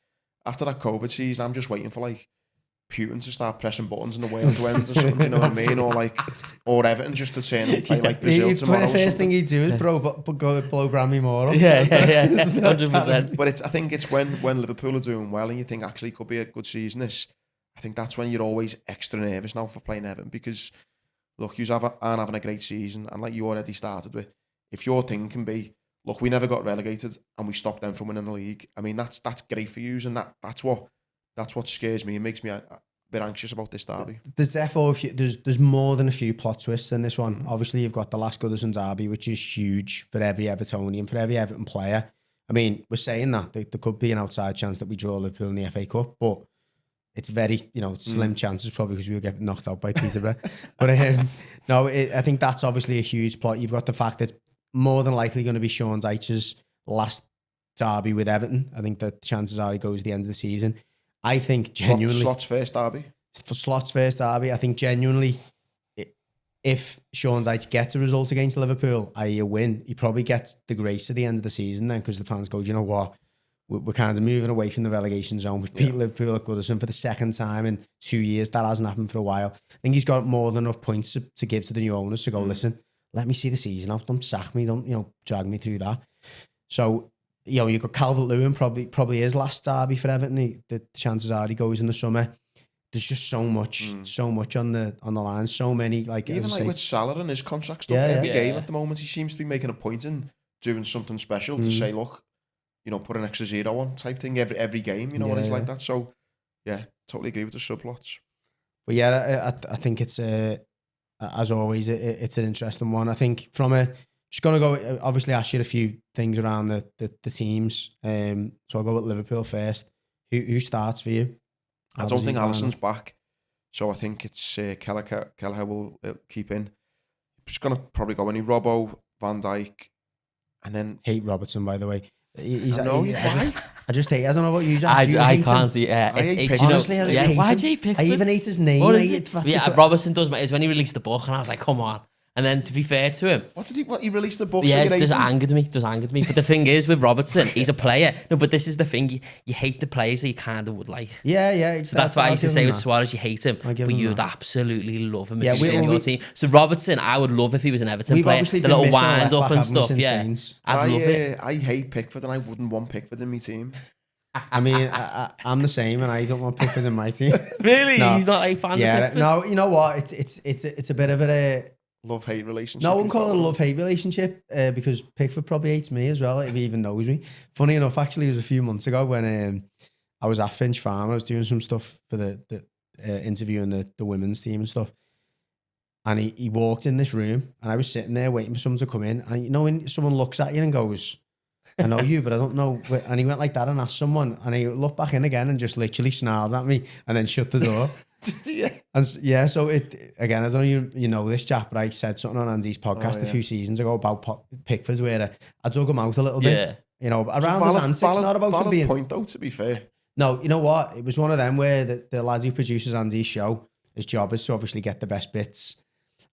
Speaker 3: After that COVID season, I'm just waiting for like Putin to start pressing buttons in the world to end or something, you know what I mean? Or Everton just to turn and play like Brazil tomorrow.
Speaker 2: The first thing he'd do is go blow Bramley Moore up.
Speaker 4: Yeah, 100%.
Speaker 3: But I think it's when Liverpool are doing well and you think actually it could be a good season. I think that's when you're always extra nervous now for playing Everton, because look, you aren't having a great season, and like you already started with, if your thing can be, look, we never got relegated and we stopped them from winning the league. I mean, that's great for you, and that's what scares me. It makes me a bit anxious about this derby.
Speaker 2: There's definitely there's more than a few plot twists in this one. Obviously, you've got the last Goodison derby, which is huge for every Evertonian, for every Everton player. I mean, we're saying that there could be an outside chance that we draw Liverpool in the FA Cup, but it's very, slim chances, probably because we'll get knocked out by Peterborough. But I think that's obviously a huge plot. You've got the fact that more than likely going to be Sean Dyche's last derby with Everton. I think that chances are he goes the end of the season. I think genuinely...
Speaker 3: Slot's first derby?
Speaker 2: For Slot's first derby, I think genuinely, if Sean Dyche gets a result against Liverpool, i.e. a win, he probably gets the grace at the end of the season then, because the fans go, you know what? We're kind of moving away from the relegation zone. We beat Liverpool at Goodison for the second time in 2 years. That hasn't happened for a while. I think he's got more than enough points to give to the new owners to go, listen, let me see the season out. Don't sack me. Don't, drag me through that. So, you've got Calvert-Lewin, probably his last derby for Everton. The chances are he goes in the summer. There's just so much on the line. So many,
Speaker 3: even with Salah and his contract stuff, every game at the moment, he seems to be making a point in doing something special to say, look, put an extra 0 on type thing every game, what he's like that. So, yeah, totally agree with the subplots.
Speaker 2: But yeah, I think it's, as always, it's an interesting one. I think just going to go, obviously ask you a few things around the teams. So I'll go with Liverpool first. Who starts for you?
Speaker 3: I don't think Alisson's back. So I think it's Kelleher will keep in. Just going to probably go any Robbo, Van Dijk, And then
Speaker 2: Hate Robertson, by the way. He's,
Speaker 3: I know, why?
Speaker 2: I just hate. I don't know about you, Jack. Do you
Speaker 4: I
Speaker 2: hate
Speaker 4: can't.
Speaker 2: him?
Speaker 4: Yeah,
Speaker 3: I hate Pickford.
Speaker 2: Honestly, I just hate
Speaker 4: why
Speaker 2: him.
Speaker 4: do you hate
Speaker 2: I
Speaker 4: Pickford?
Speaker 2: even hate his name.
Speaker 4: What
Speaker 2: I
Speaker 4: is
Speaker 2: hate
Speaker 4: it? Yeah, Robertson does. Is when he released the book, and I was like, come on. And then, to be fair to him,
Speaker 3: What he released the book?
Speaker 4: yeah,
Speaker 3: so
Speaker 4: it just angered me. But the thing is, with Robertson, he's a player. No, but this is the thing. You hate the players that you kind of would like.
Speaker 2: Yeah.
Speaker 4: So that's why I used to say with Suarez, you hate him, but you'd absolutely love him if he was in your team. So Robertson, I would love if he was an Everton player. The little wind up and stuff, yeah. I'd love it.
Speaker 3: I hate Pickford, and I wouldn't want Pickford in my team.
Speaker 2: I mean, I'm the same, and I don't want Pickford in my team.
Speaker 4: Really?
Speaker 2: No.
Speaker 4: He's not a fan of Pickford?
Speaker 2: No, you know what? It's a bit of a
Speaker 3: Love-hate relationship.
Speaker 2: No, I wouldn't call it a love-hate relationship because Pickford probably hates me as well, if he even knows me. Funny enough, actually, it was a few months ago when I was at Finch Farm. I was doing some stuff for the interviewing the women's team and stuff. And he walked in this room, and I was sitting there waiting for someone to come in. And you know when someone looks at you and goes, I know you, but I don't know. And he went like that and asked someone, and he looked back in again and just literally snarled at me and then shut the door.
Speaker 3: Yeah.
Speaker 2: And yeah, so it again, I don't know you know this chap, but I said something on Andy's podcast a few seasons ago about Pickford where I dug him out a little bit. You know, around his antics, not about him being...
Speaker 3: point though, to be fair.
Speaker 2: No, you know what? It was one of them where the lad who produces Andy's show, his job is to obviously get the best bits.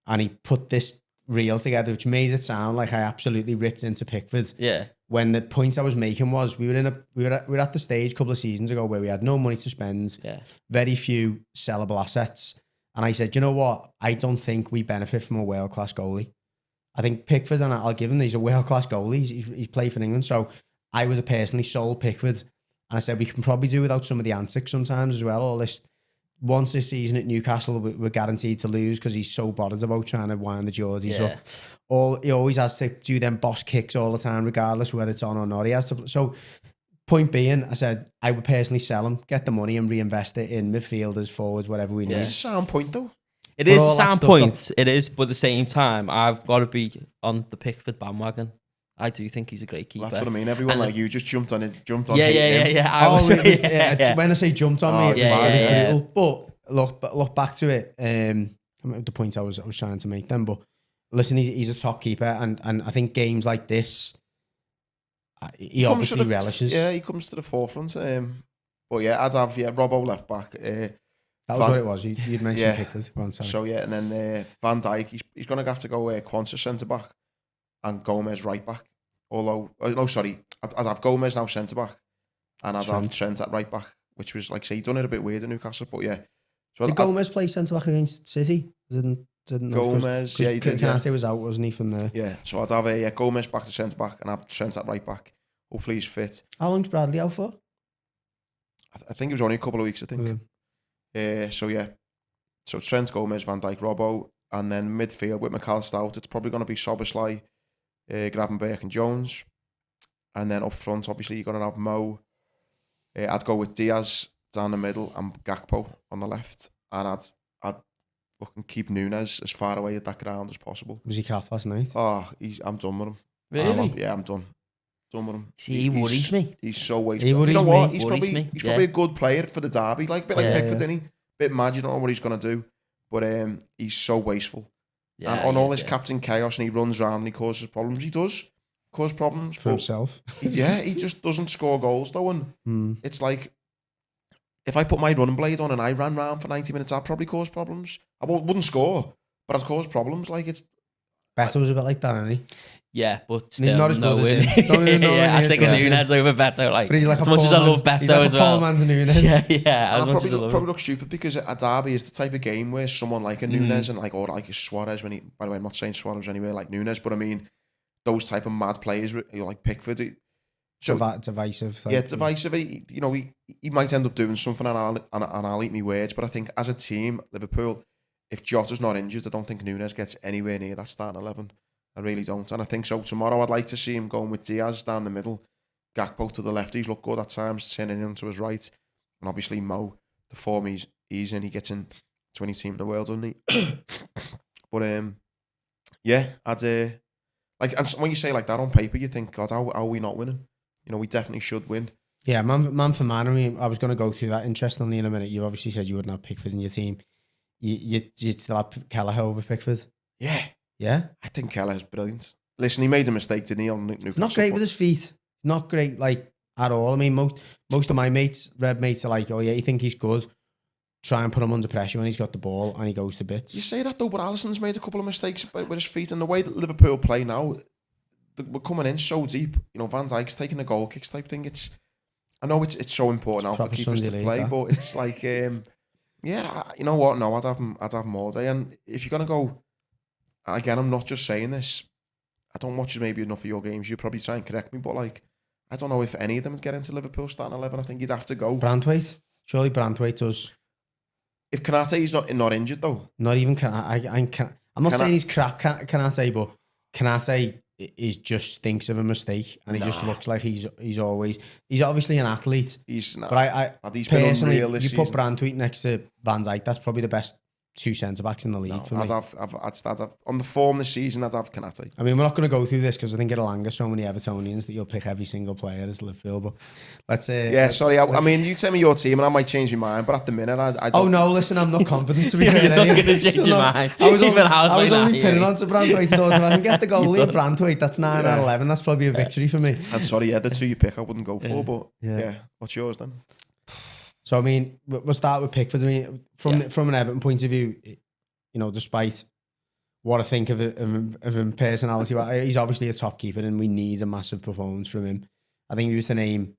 Speaker 2: And he put this reel together, which made it sound like I absolutely ripped into Pickford.
Speaker 4: Yeah.
Speaker 2: When the point I was making was we were at the stage a couple of seasons ago where we had no money to spend, very few sellable assets. And I said, you know what? I don't think we benefit from a world-class goalie. I think Pickford, and I'll give him, he's a world-class goalie. He's played for England. So I was personally sold Pickford. And I said, we can probably do without some of the antics sometimes as well. All this, once this season at Newcastle, we're guaranteed to lose because he's so bothered about trying to wind the jerseys up. He always has to do them boss kicks all the time, regardless whether it's on or not. He has to. So, point being, I said I would personally sell him, get the money, and reinvest it in midfielders, forwards, whatever we need.
Speaker 3: It's a sound point though.
Speaker 4: It is a sound point. It is, but at the same time, I've got to be on the Pickford bandwagon. I do think he's a great keeper.
Speaker 3: That's what I mean. Everyone like you just jumped on it.
Speaker 4: Yeah.
Speaker 2: When I say jumped on me, it was brutal. But look back to it. The point I was trying to make then. But listen, he's a top keeper, and I think games like this, he obviously relishes.
Speaker 3: Yeah, he comes to the forefront. But yeah, I'd have Robbo left back.
Speaker 2: That was what it was. You'd mentioned Pickford.
Speaker 3: So yeah, and then Van Dijk, he's going to have to go Quansah centre back and Gomez right back. Although, I'd have Gomez now centre back, and I'd have Trent at right back, which was like say he done it a bit weird in Newcastle, but yeah. So
Speaker 2: did Gomez play centre back against City? Didn't
Speaker 3: Gomez? Yeah, he did.
Speaker 2: Canate was out, wasn't he, from there?
Speaker 3: Yeah, so I'd have Gomez back to centre back and have Trent at right back. Hopefully he's fit.
Speaker 2: How long's Bradley out for?
Speaker 3: I think it was only a couple of weeks. I think. So Trent, Gomez, Van Dijk, Robbo, and then midfield with McAllister out. It's probably going to be Szoboszlai, Gravenberch and Jones. And then up front, obviously, you're going to have Mo. I'd go with Diaz down the middle and Gakpo on the left. And I'd fucking keep Núñez as far away at that ground as possible.
Speaker 2: Was he crap last night?
Speaker 3: Oh, I'm done with him.
Speaker 4: Really?
Speaker 3: I'm done. Done with him.
Speaker 4: See, he worries me.
Speaker 3: He's so wasteful.
Speaker 2: He worries
Speaker 3: you know what?
Speaker 2: me.
Speaker 3: He's probably a good player for the derby. Like, a bit like Pickford, isn't he? Bit mad, you don't know what he's going to do. But he's so wasteful. Yeah, and on all this captain chaos, and he runs around and he causes problems. He does cause problems
Speaker 2: for himself.
Speaker 3: He just doesn't score goals though. And it's like, if I put my running blade on and I ran round for 90 minutes, I'd probably cause problems. I wouldn't score, but I'd cause problems. Like it's.
Speaker 2: Beto was a bit like that, isn't he?
Speaker 4: Yeah, but still
Speaker 2: not as good as him.
Speaker 4: I think Núñez over Beto. Like, as much as I love Beto as well.
Speaker 3: I'll probably look stupid because a derby is the type of game where someone like a Núñez and or like a Suarez, by the way, I'm not saying Suarez anywhere like Núñez, but I mean those type of mad players like Pickford.
Speaker 2: Divisive.
Speaker 3: Yeah, divisive. He might end up doing something and I'll eat my words, but I think as a team, Liverpool, if Jota's not injured, I don't think Núñez gets anywhere near that starting 11. I really don't. And I think so tomorrow I'd like to see him going with Diaz down the middle, Gakpo to the left. He's looked good at times, turning him to his right. And obviously Mo, the form he's in, he gets in 20 team in the world, doesn't he? But I'd and when you say like that on paper, you think, God, how are we not winning? We definitely should win.
Speaker 2: Yeah, man for man. I mean, I was going to go through that interestingly in a minute. You obviously said you wouldn't have Pickford in your team. You'd still have Kelleher over Pickford?
Speaker 3: Yeah.
Speaker 2: Yeah?
Speaker 3: I think Kelleher's brilliant. Listen, he made a mistake, didn't he? On Newcastle.
Speaker 2: Not great with his feet. Not great, like, at all. I mean, most of my mates, Red mates, are like, oh yeah, you think he's good? Try and put him under pressure when he's got the ball and he goes to bits.
Speaker 3: You say that though, but Alisson's made a couple of mistakes with his feet, and the way that Liverpool play now, we're coming in so deep. You know, Van Dijk's taking the goal kicks type thing. I know it's so important now for keepers to play, but it's like, yeah, you know what? No, I'd have him all day. And if you're gonna go, again, I'm not just saying this. I don't watch maybe enough of your games. You probably try and correct me, but like, I don't know if any of them would get into Liverpool starting 11. I think you'd have to go.
Speaker 2: Branthwaite? Surely Branthwaite does.
Speaker 3: If Konate's not injured though.
Speaker 2: Not even Konate. I'm not saying he's crap, Konate, but Konate just stinks of a mistake, and he just looks like he's obviously an athlete.
Speaker 3: He's not.
Speaker 2: But
Speaker 3: he's
Speaker 2: personally,
Speaker 3: been unreal this
Speaker 2: you put
Speaker 3: season.
Speaker 2: Branthwaite next to Van Dijk, that's probably the best two centre-backs in the league for me.
Speaker 3: I'd have on the form this season, I'd have Konate.
Speaker 2: I mean, we're not going to go through this because I think it'll anger so many Evertonians that you'll pick every single player as Liverpool. But let's
Speaker 3: yeah, sorry. I mean, you tell me your team and I might change my mind, but at the minute, I don't.
Speaker 2: Oh no, listen, I'm not confident to be fair.
Speaker 4: You're not going to change your mind.
Speaker 2: I was only pinning on to Branthwaite. I thought if I can get the goal in Branthwaite, that's 9 out of 11. That's probably a victory for me.
Speaker 3: I'm sorry, the two you pick I wouldn't go for, but yeah. What's yours then?
Speaker 2: So I mean, we'll start with Pickford. I mean, from an Everton point of view, you know, despite what I think of him personality, he's obviously a top keeper and we need a massive performance from him. I think if he was to name,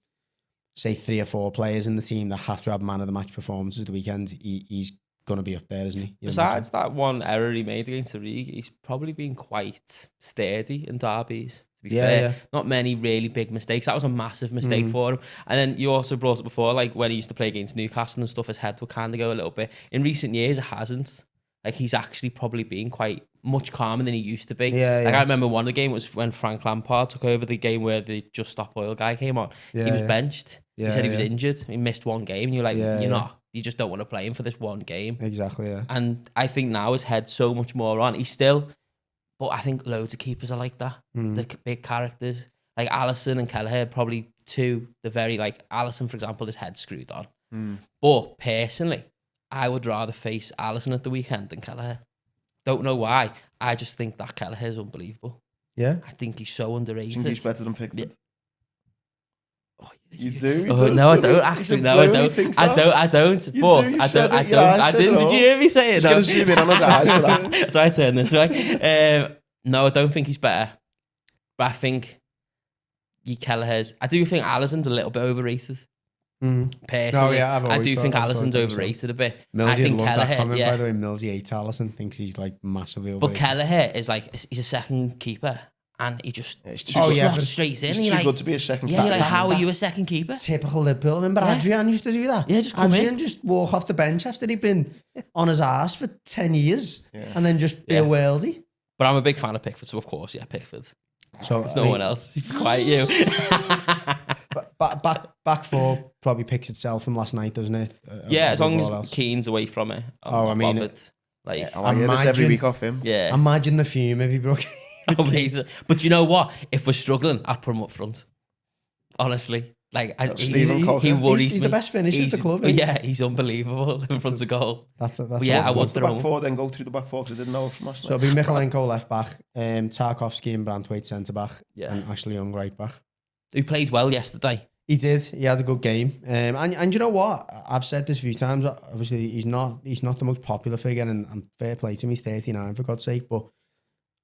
Speaker 2: say, 3 or 4 players in the team that have to have man of the match performances at the weekend, he's going to be up there, isn't he?
Speaker 4: Besides that one error he made against the league, he's probably been quite steady in derbies. To be fair, not many really big mistakes. That was a massive mistake for him. And then you also brought it before, like when he used to play against Newcastle and stuff, his head would kind of go a little bit. In recent years, it hasn't. Like, he's actually probably been quite much calmer than he used to be. I remember one of the games was when Frank Lampard took over, the game where the Just Stop Oil guy came on. He was benched. He said he was injured. He missed one game. And you're like, you're not. You just don't want to play him for this one game.
Speaker 2: Exactly, yeah.
Speaker 4: And I think now his head's so much more on. He's still... But I think loads of keepers are like that. The big characters. Like Alisson and Hellier, probably two. The very, like, Alisson, for example, his head's screwed on. But personally... I would rather face Alisson at the weekend than Kelleher. Don't know why. I just think that Kelleher is unbelievable.
Speaker 2: Yeah?
Speaker 4: I think he's so underrated.
Speaker 3: Do you think he's better than Pickford?
Speaker 4: Yeah.
Speaker 3: Oh, you do?
Speaker 4: No, I don't. Actually, no, I don't. I don't. But I don't. I didn't. Did you hear me say it?
Speaker 3: He's going to zoom in on his eyes for that.
Speaker 4: Do I turn this way? No, I don't think he's better. But I think Kelleher's... I do think Alisson's a little bit overrated. Personally, I do think Alisson's overrated a bit.
Speaker 2: Millsy had loved that comment, by the way. Millsy hates Alisson, thinks he's like massively overrated.
Speaker 4: But Kelleher is like, he's a second keeper and he just straight in.
Speaker 3: He's too good to be a second keeper.
Speaker 4: Yeah, like, how are you a second keeper?
Speaker 2: Typical Liverpool. Remember Adrian used to do that?
Speaker 4: Yeah, just come
Speaker 2: Adrian just walk off the bench after he'd been on his arse for 10 years and then just be a worldie.
Speaker 4: But I'm a big fan of Pickford, so of course, Pickford.
Speaker 2: So
Speaker 4: it's no one else. Quite you.
Speaker 2: Back four probably picks itself from last night, doesn't it?
Speaker 4: As long as Keane's away from it.
Speaker 2: I mean,
Speaker 3: like, I hear this every week off him.
Speaker 4: Yeah.
Speaker 2: Imagine the fume if he broke.
Speaker 4: But you know what? If we're struggling, I'd put him up front. Honestly. Like, he worries
Speaker 2: he's the best finisher at the club.
Speaker 4: Yeah, he's unbelievable in front of goal.
Speaker 2: That's
Speaker 3: I want the back four, then go through the back four because I didn't know from last night.
Speaker 2: So it'll be Michalenko left back, Tarkovsky and Branthwaite centre back, and Ashley Young right back.
Speaker 4: Who played well yesterday.
Speaker 2: He did. He had a good game. And you know what? I've said this a few times. Obviously, he's not the most popular figure, and fair play to him. He's 39 for God's sake. But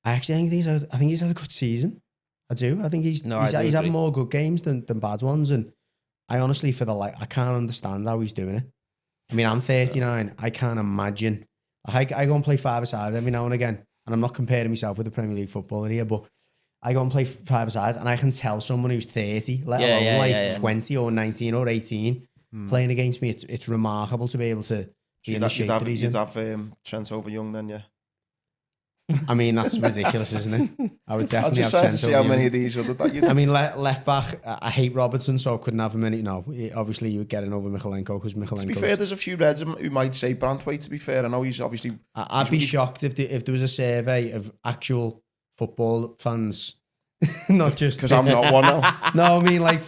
Speaker 2: I actually think he's had a good season. I do. I think he's had more good games than bad ones. And I honestly, I can't understand how he's doing it. I mean, I'm 39. I can't imagine. I go and play five-a-side every now and again, and I'm not comparing myself with the Premier League footballer here, but I go and play five-a-side, and I can tell someone who's 30, let alone 20 or 19 or 18, playing against me. It's remarkable to be able to be in the shape that he's in.
Speaker 3: You'd have Trent over Young then, yeah.
Speaker 2: I mean, that's ridiculous, isn't it? I would definitely have
Speaker 3: Trent over Young. I'm just trying to see how many of these other...
Speaker 2: I mean, left back, I hate Robertson, so I couldn't have him in it. No, obviously you would get in over Michalenko because Michalenko...
Speaker 3: To be fair, there's a few Reds who might say Branthwaite, to be fair. I know he's obviously...
Speaker 2: I'd be shocked if there was a survey of actual football fans, not just...
Speaker 3: Because I'm not one now.
Speaker 2: No, I mean, like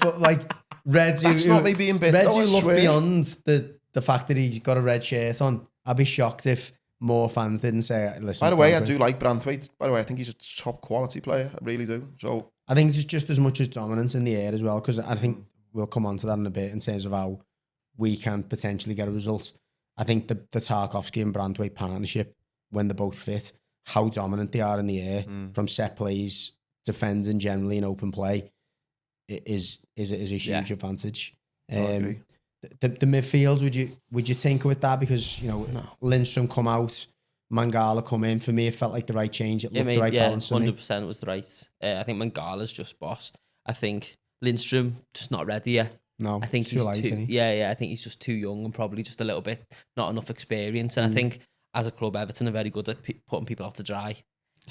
Speaker 2: Reds
Speaker 3: That's not me being bitter.
Speaker 2: Reds who look beyond the fact that he's got a red shirt on. I'd be shocked if more fans didn't say, listen.
Speaker 3: By the way, I
Speaker 2: Branthwaite.
Speaker 3: do like Branthwaite. By the way, I think he's a top quality player. I really do. So
Speaker 2: I think it's just as much as dominance in the air as well, because I think we'll come on to that in a bit in terms of how we can potentially get a result. I think the Tarkowski and Branthwaite partnership, when they're both fit, how dominant they are in the air from set plays, defending generally in open play, is a huge advantage.
Speaker 3: I agree.
Speaker 2: The midfield, would you tinker with that? Because, you know, Lindstrom come out, Mangala come in. For me, it felt like the right change. It looked the right balance for me.
Speaker 4: 100% was the right. I think Mangala's just boss. I think Lindstrom just not ready yet.
Speaker 2: No,
Speaker 4: I think he's too. Yeah. I think he's just too young and probably just a little bit not enough experience. And I think as a club, Everton are very good at putting people out to dry.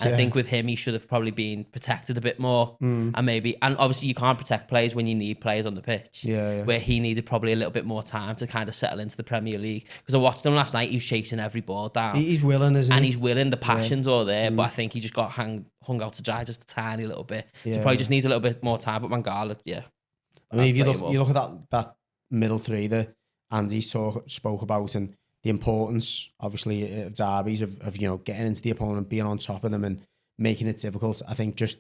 Speaker 4: And I think with him, he should have probably been protected a bit more. And obviously you can't protect players when you need players on the pitch. Where he needed probably a little bit more time to kind of settle into the Premier League. Because I watched him last night, he was chasing every ball down.
Speaker 2: He's willing, isn't he?
Speaker 4: And he's willing, the passion's all there, but I think he just got hung out to dry just a tiny little bit. So probably just needs a little bit more time. But Mangala,
Speaker 2: I mean, if you look at that middle three that Andy's spoke about, and the importance, obviously, of derbies, of you know, getting into the opponent, being on top of them and making it difficult. I think just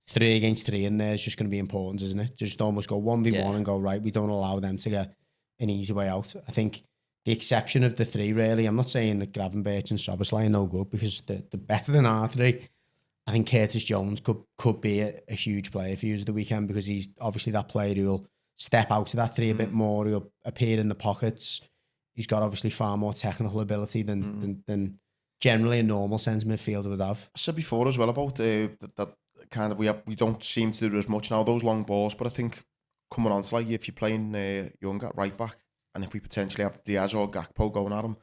Speaker 2: 3 against 3 in there is just going to be important, isn't it? Just almost go 1v1 and go, right, we don't allow them to get an easy way out. I think the exception of the 3, really, I'm not saying that Gravenberch and Szoboszlai are no good, because they're better than our 3. I think Curtis Jones could be a huge player for you at the weekend, because he's obviously that player who will step out of that 3 a bit more. He'll appear in the pockets. He's got obviously far more technical ability than generally a normal centre midfielder would have.
Speaker 3: I said before as well about that kind of we don't seem to do as much now, those long balls. But I think coming on to, like, if you're playing Young at right back, and if we potentially have Diaz or Gakpo going at him,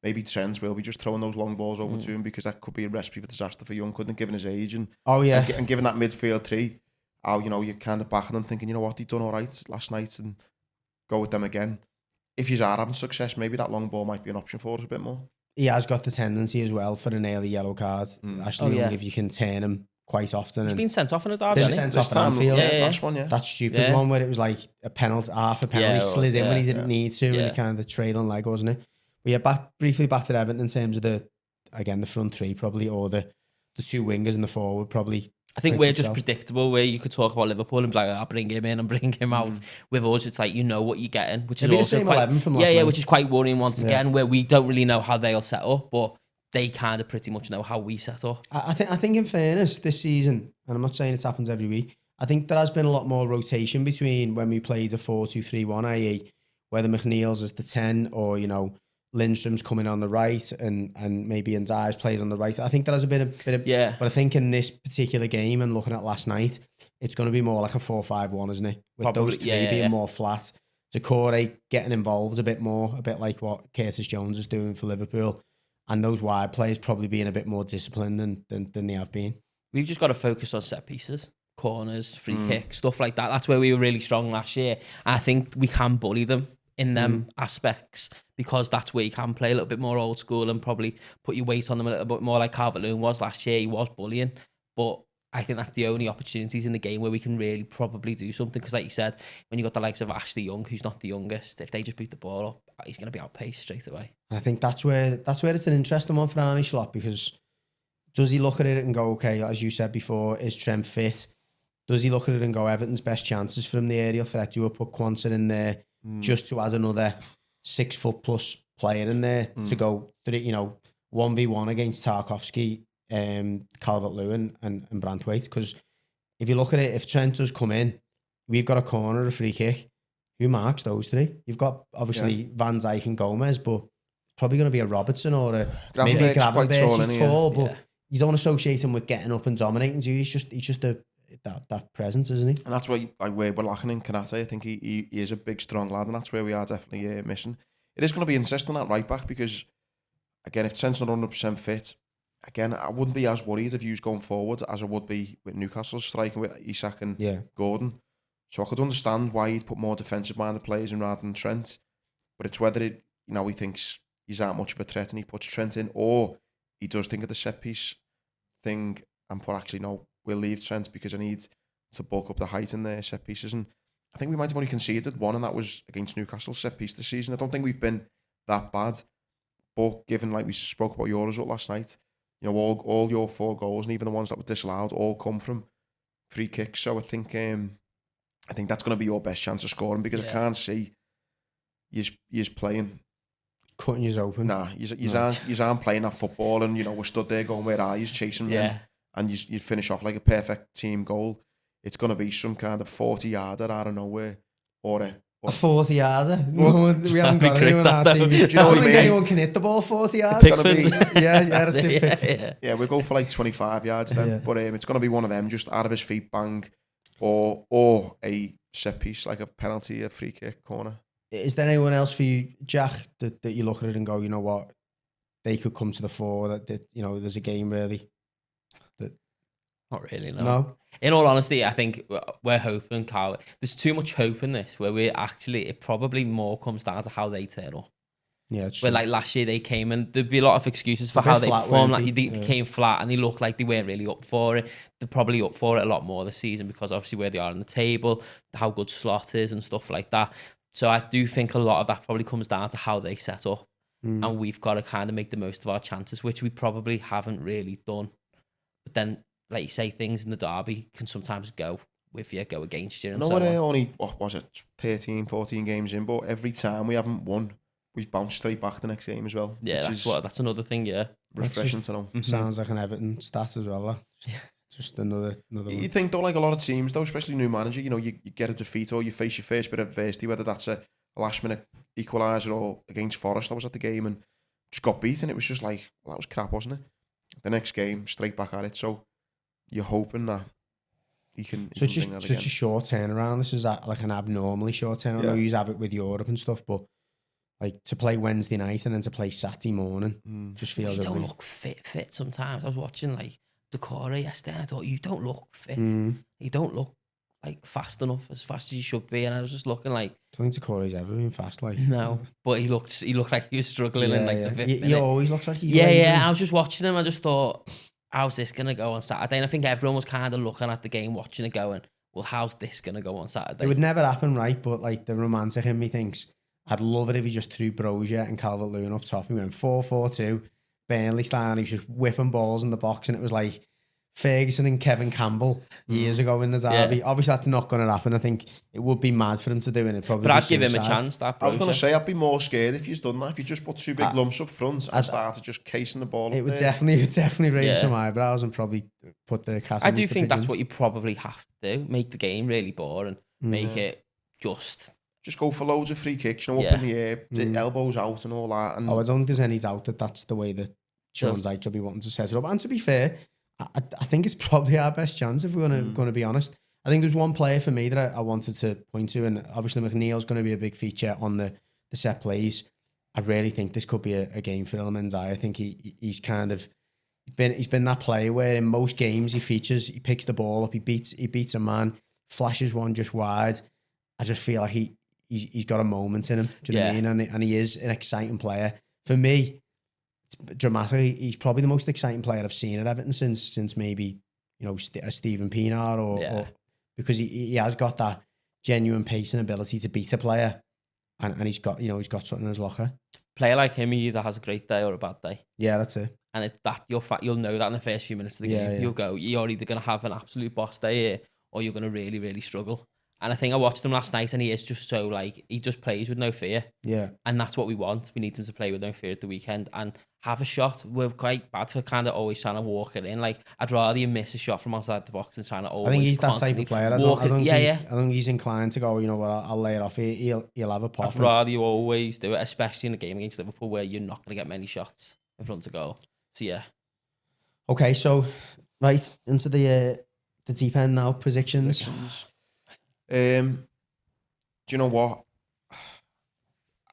Speaker 3: maybe Trent will be just throwing those long balls over to him, because that could be a recipe for disaster for Young, couldn't it, given his age and and given that midfield 3, how, you know, you're kind of backing them, thinking, you know what, he done all right last night, and go with them again. If you are having success, maybe that long ball might be an option for us a bit more. He
Speaker 2: has got the tendency as well for an early yellow card. Ashley Young, if you can turn him quite often.
Speaker 4: He's been sent off in a derby.
Speaker 2: Been sent off at Anfield.
Speaker 3: Last one,
Speaker 2: that stupid one where it was like a penalty, half a penalty, slid in when he didn't need to, and he kind of trailing leg, wasn't it? But briefly back to Everton in terms of the front 3 probably, or the 2 wingers and the forward probably.
Speaker 4: I think we're just predictable, where you could talk about Liverpool and be like, I'll bring him in and bring him out. With us, it's like, you know what you're getting, which is also
Speaker 2: the same
Speaker 4: quite,
Speaker 2: 11 from last night.
Speaker 4: which is quite worrying once again, where we don't really know how they'll set up, but they kind of pretty much know how we set up.
Speaker 2: I think in fairness, this season, and I'm not saying it happens every week, I think there has been a lot more rotation between when we played a 4-2-3-1, i.e. whether McNeil's is the 10, or, you know, Lindstrom's coming on the right, and maybe Ndiaye plays on the right. I think there has been a bit of, but I think in this particular game, and looking at last night, it's going to be more like a 4-5-1, isn't it? With those 3 being more flat. Decore getting involved a bit more, a bit like what Curtis Jones is doing for Liverpool, and those wide players probably being a bit more disciplined than they have been.
Speaker 4: We've just got to focus on set pieces, corners, free kicks, stuff like that. That's where we were really strong last year. And I think we can bully them in them aspects, because that's where you can play a little bit more old school and probably put your weight on them a little bit more, like Calvert-Lewin was last year. He was bullying, but I think that's the only opportunities in the game where we can really probably do something, because like you said, when you got the likes of Ashley Young, who's not the youngest, if they just boot the ball up, he's going to be outpaced straight away.
Speaker 2: And I think that's where it's an interesting one for Arne Slot, because does he look at it and go, okay, as you said before, is Trent fit? Does he look at it and go, Everton's best chances from the aerial threat, do we put Quansah in there just to add another 6 foot plus player in there to go 1v1 against Tarkowski, Calvert-Lewin and Branthwaite? Because if you look at it, if Trent does come in, we've got a corner, a free kick. Who marks those 3? You've got obviously Van Dijk and Gomez, but probably going to be a Robertson or maybe a Gravenberch. He's tall, but you don't associate him with getting up and dominating, do you? He's just that presence, isn't he?
Speaker 3: And that's where we're lacking in Kanate. I think he is a big, strong lad, and that's where we are definitely missing. It is going to be interesting at right back, because, again, if Trent's not 100% fit, again, I wouldn't be as worried if he was going forward as I would be with Newcastle striking with Isak and Gordon. So I could understand why he'd put more defensive-minded players in rather than Trent. But it's whether he thinks he's that much of a threat and he puts Trent in, or he does think of the set-piece thing and put, actually, no, we'll leave Trent because I need to bulk up the height in their set pieces. And I think we might have only conceded one, and that was against Newcastle set piece this season. I don't think we've been that bad, But given, like we spoke about your result last night, you know, all your 4 goals, and even the ones that were disallowed, all come from free kicks. So I think that's going to be your best chance of scoring, because I can't see you's playing.
Speaker 2: Cutting you open.
Speaker 3: Nah, you aren't playing that football, and you know, we're stood there going, where are you, chasing them, and you finish off like a perfect team goal. It's going to be some kind of 40-yarder out of nowhere, or a
Speaker 2: 40-yarder?
Speaker 3: Well,
Speaker 2: We haven't got anyone on our team.
Speaker 3: Do you know
Speaker 2: I
Speaker 3: what
Speaker 2: don't
Speaker 3: I
Speaker 2: think
Speaker 3: mean?
Speaker 2: anyone can hit the ball 40 yards.
Speaker 3: It's going to be,
Speaker 2: yeah, that's it.
Speaker 3: yeah, we'll go for like 25 yards then.
Speaker 2: Yeah.
Speaker 3: But it's going to be one of them, just out of his feet, bang, or a set piece, like a penalty, a free kick, corner.
Speaker 2: Is there anyone else for you, Jack, that you look at it and go, you know what, they could come to the fore, that you know, there's a game really?
Speaker 4: Not really, no.
Speaker 2: No?
Speaker 4: In all honesty, I think we're hoping, Carl. There's too much hope in this, where it probably more comes down to how they turn up.
Speaker 2: Yeah, it's
Speaker 4: Where
Speaker 2: true.
Speaker 4: like last year they came and there'd be a lot of excuses for
Speaker 2: A bit
Speaker 4: how they
Speaker 2: flat,
Speaker 4: performed.
Speaker 2: weren't
Speaker 4: Like
Speaker 2: they?
Speaker 4: they came flat and they looked like they weren't really up for it. They're probably up for it a lot more this season, because obviously where they are on the table, how good Slot is and stuff like that. So I do think a lot of that probably comes down to how they set up. And we've got to kind of make the most of our chances, which we probably haven't really done. But then, like you say, things in the derby can sometimes go with you, go against you. And
Speaker 3: No,
Speaker 4: so
Speaker 3: we're
Speaker 4: on.
Speaker 3: only, what was it, 13, 14 games in, but every time we haven't won, we've bounced straight back the next game as well.
Speaker 4: Yeah, that's another thing, yeah.
Speaker 3: Refreshing to know.
Speaker 2: Sounds like an Everton stat as well. Just another one.
Speaker 3: You think, though, like a lot of teams, though, especially new manager, you know, you get a defeat or you face your first bit of adversity, whether that's a last-minute equaliser or against Forest. I was at the game and just got beaten. It was just like, well, that was crap, wasn't it? The next game, straight back at it. So you're hoping that he can.
Speaker 2: So it's
Speaker 3: bring
Speaker 2: just
Speaker 3: that
Speaker 2: such
Speaker 3: again.
Speaker 2: a short turnaround. This is like an abnormally short turnaround. I know you have it with Europe and stuff, but like to play Wednesday night and then to play Saturday morning just feels.
Speaker 4: You don't look fit sometimes. I was watching like Decore yesterday. I thought, you don't look fit. You don't look like fast enough, as fast as you should be. And I was just looking like,
Speaker 2: I don't think Decore's ever been fast. Like
Speaker 4: no, but he looked like he was struggling in like the fifth
Speaker 2: he
Speaker 4: minute.
Speaker 2: always looks like he's
Speaker 4: Yeah. I was just watching him. I just thought, how's this gonna go on Saturday? And I think everyone was kind of looking at the game, watching it, going, well, how's this gonna go on Saturday?
Speaker 2: It would never happen, right? But like the romantic in me thinks, I'd love it if he just threw Brozier and Calvert-Lewin up top. He went 4-4-2, Burnley style. He was just whipping balls in the box, and it was like Ferguson and Kevin Campbell years ago in the derby.
Speaker 4: Yeah.
Speaker 2: Obviously, that's not going to happen. I think it would be mad for him to do, and it probably.
Speaker 4: But
Speaker 2: be
Speaker 4: I'd give him a
Speaker 2: suicide.
Speaker 4: chance. That
Speaker 3: I was going to
Speaker 4: Brozier.
Speaker 3: say, I'd be more scared if you'd done that. If you just put two big lumps up front and started just casing the ball.
Speaker 2: It
Speaker 3: up
Speaker 2: would
Speaker 3: there.
Speaker 2: definitely raise
Speaker 4: Yeah.
Speaker 2: some eyebrows and probably put the cat.
Speaker 4: I do think that's what you probably have to do. Make the game really boring.
Speaker 2: Mm.
Speaker 4: Make it just.
Speaker 3: Just go for loads of free kicks, you know,
Speaker 4: Yeah.
Speaker 3: up in the air, the elbows out and all that. And
Speaker 2: Oh, I don't think there's any doubt that that's the way that Sean
Speaker 4: Just-
Speaker 2: Dyche will be wanting to set it up. And to be fair, I think it's probably our best chance if we're going to be honest. I think there's one player for me that I wanted to point to, and obviously McNeil's going to be a big feature on the set plays. I really think this could be a game for Ilman. I think he's kind of been that player where in most games he features, he picks the ball up, he beats a man, flashes one just wide. I just feel like he's got a moment in him. Do you know what I mean? And he is an exciting player. For me, dramatically, he's probably the most exciting player I've seen at Everton since maybe, you know, a Stephen Pienaar or because he has got that genuine pace and ability to beat a player, and he's got something in his locker.
Speaker 4: Player like him, he either has a great day or a bad day.
Speaker 2: Yeah, that's it.
Speaker 4: And it's that you'll know that in the first few minutes of the game.
Speaker 2: Yeah.
Speaker 4: You'll go, you're either going to have an absolute boss day here, or you're going to really, really struggle. And I think I watched him last night, and he is just so like, he just plays with no fear.
Speaker 2: Yeah.
Speaker 4: And that's what we want. We need him to play with no fear at the weekend and have a shot. We're quite bad for kind of always trying to walk it in. Like, I'd rather you miss a shot from outside the box than trying to always.
Speaker 2: I think he's that type of player. I don't think he's inclined to go, you know what, I'll lay it off. He'll have a pop.
Speaker 4: I'd rather you always do it, especially in a game against Liverpool where you're not going to get many shots in front of goal. So, yeah.
Speaker 2: Okay, so, right, into the deep end now. Predictions.
Speaker 3: Do you know what?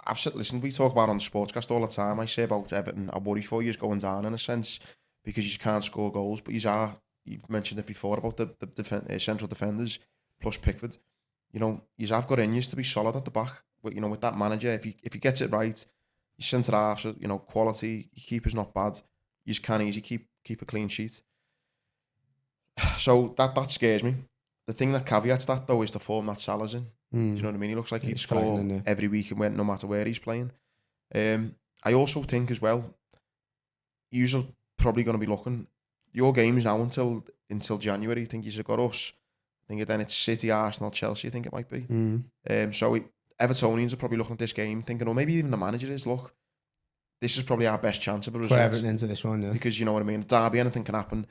Speaker 3: I've said, listen, we talk about on the Sportscast all the time. I say about Everton, I worry for you going down in a sense because you just can't score goals. But you've mentioned it before about the central defenders plus Pickford. You know, you have got in you to be solid at the back. But, you know, with that manager, if he gets it right, your centre halves, you know, quality, your keeper's not bad. You just can't easily keep a clean sheet. So that scares me. The thing that caveats that, though, is the form that Salah's in. Do you know what I mean? He looks like he'd score every week and no matter where he's playing. I also think as well, you're probably going to be looking your games now until January. I think you've got us. I think then it's City, Arsenal, Chelsea. I think it might be. Evertonians are probably looking at this game thinking, or maybe even the manager is, look, this is probably our best chance of a result.
Speaker 2: For Everton into this one, yeah.
Speaker 3: Because you know what I mean. Derby, anything can happen.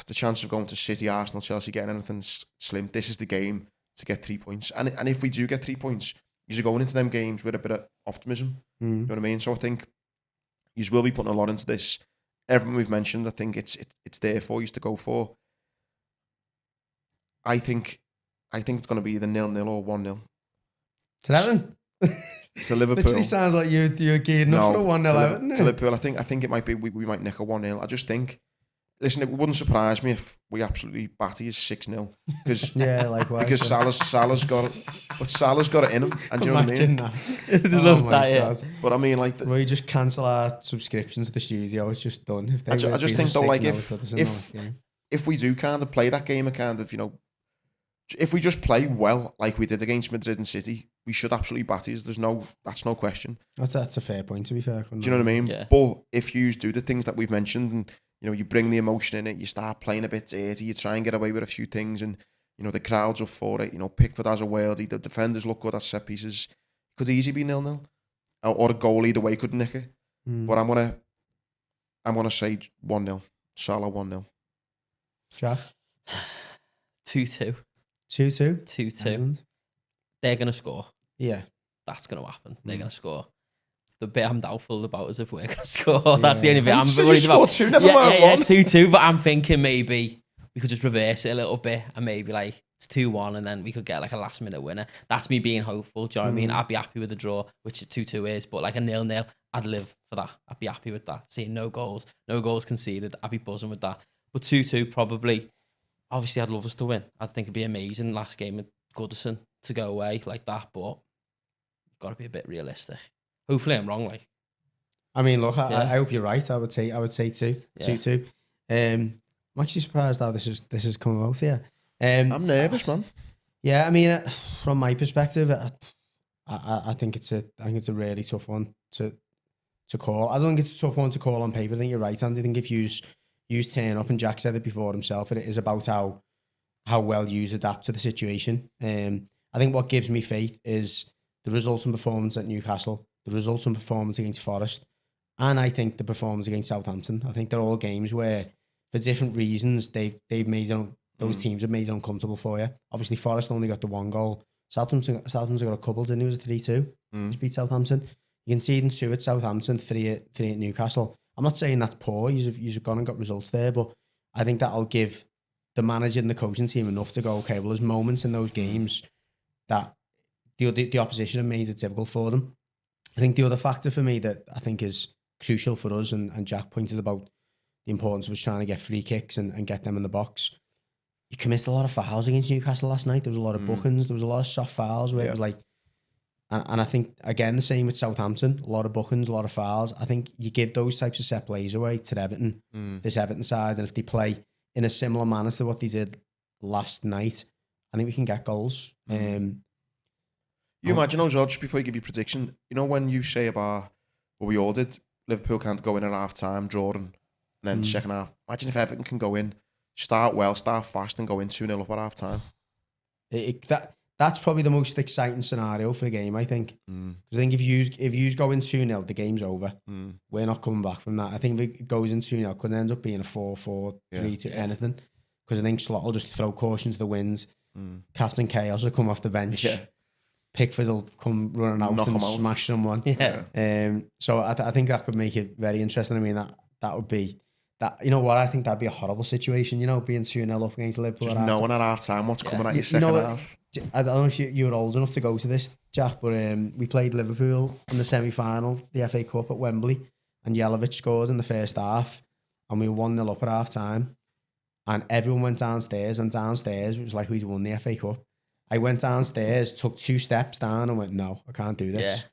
Speaker 3: The chance of going to City, Arsenal, Chelsea, getting anything slim. This is the game to get 3 points. And if we do get 3 points, you're going into them games with a bit of optimism. You know what I mean? So I think you will be putting a lot into this. Everything we've mentioned, I think it's there for you to go for. I think it's going to be either 0-0 or 1-0.
Speaker 2: To Everton?
Speaker 3: To Liverpool.
Speaker 2: Literally sounds like you're gearing up for a 1-0 Everton.
Speaker 3: To Liverpool, I think it might be we might nick a 1-0. I just think, listen, it wouldn't surprise me if we absolutely batty is 6-0 because
Speaker 2: yeah, likewise.
Speaker 3: Because Salah's got it, but Salah's got it in him, and do you know what I mean?
Speaker 2: That.
Speaker 4: Love that, yeah.
Speaker 3: But I mean, like,
Speaker 2: well, you just cancel our subscription to the studio. It's just done. If
Speaker 3: I just think though, like if we do kind of play that game, of kind of, you know, if we just play well like we did against Madrid and City, we should absolutely batty. That's no question.
Speaker 2: That's a fair point, to be fair.
Speaker 3: Do you know what I mean?
Speaker 4: Yeah.
Speaker 3: But if you do the things that we've mentioned, and you know, you bring the emotion in it, you start playing a bit dirty, you try and get away with a few things, and you know the crowd's up for it. You know, Pickford has a worldie, the defenders look good at set pieces. Could easily be 0-0, or a goal either way could nick it. But I'm gonna say 1-0. Salah 1-0.
Speaker 2: Jack?
Speaker 4: 2-2.
Speaker 2: 2-2?
Speaker 4: 2-2. They're going to score.
Speaker 2: Yeah.
Speaker 4: That's going to happen. They're going to score. The bit I'm doubtful about is if we're going to score. That's the only bit I'm worried about.
Speaker 3: 2-2, never
Speaker 4: yeah,
Speaker 3: mind.
Speaker 4: Yeah, 2-2, but I'm thinking maybe we could just reverse it a little bit and maybe like it's 2-1 and then we could get like a last minute winner. That's me being hopeful. Do you know what I mean? I'd be happy with the draw, which 2-2 is, but like a 0-0, I'd live for that. I'd be happy with that. Seeing no goals conceded, I'd be buzzing with that. But 2-2 probably. Obviously, I'd love us to win. I think it'd be amazing last game at Goodison to go away like that, but you've got to be a bit realistic. Hopefully, I'm wrong. Like,
Speaker 2: I mean, look, I hope you're right. I would say 2-2. I'm actually surprised how this is coming out here.
Speaker 3: I'm nervous, man.
Speaker 2: Yeah, I mean, from my perspective, I think it's a really tough one to call. I don't think it's a tough one to call on paper. I think you're right, Andy. I think if you turn up, and Jack said it before himself, it is about how well you adapt to the situation. I think what gives me faith is the results and performance at Newcastle, the results and performance against Forest, and I think the performance against Southampton. I think they're all games where, for different reasons, they've made those teams have made it uncomfortable for you. Obviously, Forest only got the one goal. Southampton got a couple, didn't he? Was it 3-2? Just beat Southampton. You conceding 2 at Southampton, 3 at Newcastle. I'm not saying that's poor. You've gone and got results there, but I think that'll give the manager and the coaching team enough to go, okay, well, there's moments in those games that the opposition have made it difficult for them. I think the other factor for me that I think is crucial for us, and Jack pointed about the importance of us trying to get free kicks and get them in the box. You committed a lot of fouls against Newcastle last night. There was a lot of bookings. There was a lot of soft fouls where it was like, and I think, again, the same with Southampton. A lot of bookings, a lot of fouls. I think you give those types of set plays away to Everton, this Everton side, and if they play in a similar manner to what they did last night, I think we can get goals. You
Speaker 3: imagine as well, just before you give your prediction, you know when you say about what we all did, Liverpool can't go in at half-time, drawing, and then second half. Imagine if Everton can go in, start well, start fast, and go in 2-0 up at half-time.
Speaker 2: That's probably the most exciting scenario for the game, I think. Because I think if you go in 2-0, the game's over. We're not coming back from that. I think if it goes in 2-0, it could end up being a 4-4, 3-2, anything. Because I think Slot will just throw caution to the winds. Captain Chaos will come off the bench. Pickford will come running out and smash someone. So I think that could make it very interesting. I mean, that would be... That, you know what, I think that'd be a horrible situation, you know, being 2-0 up against Liverpool.
Speaker 3: Just knowing at half-time what's coming at you second half.
Speaker 2: I don't know if you were old enough to go to this, Jack, but we played Liverpool in the semi-final, the FA Cup at Wembley, and Jelavic scored in the first half, and we were 1-0 up at half-time, and everyone went downstairs, and downstairs it was like we'd won the FA Cup. I went downstairs, took 2 steps down, and went, no, I can't do this.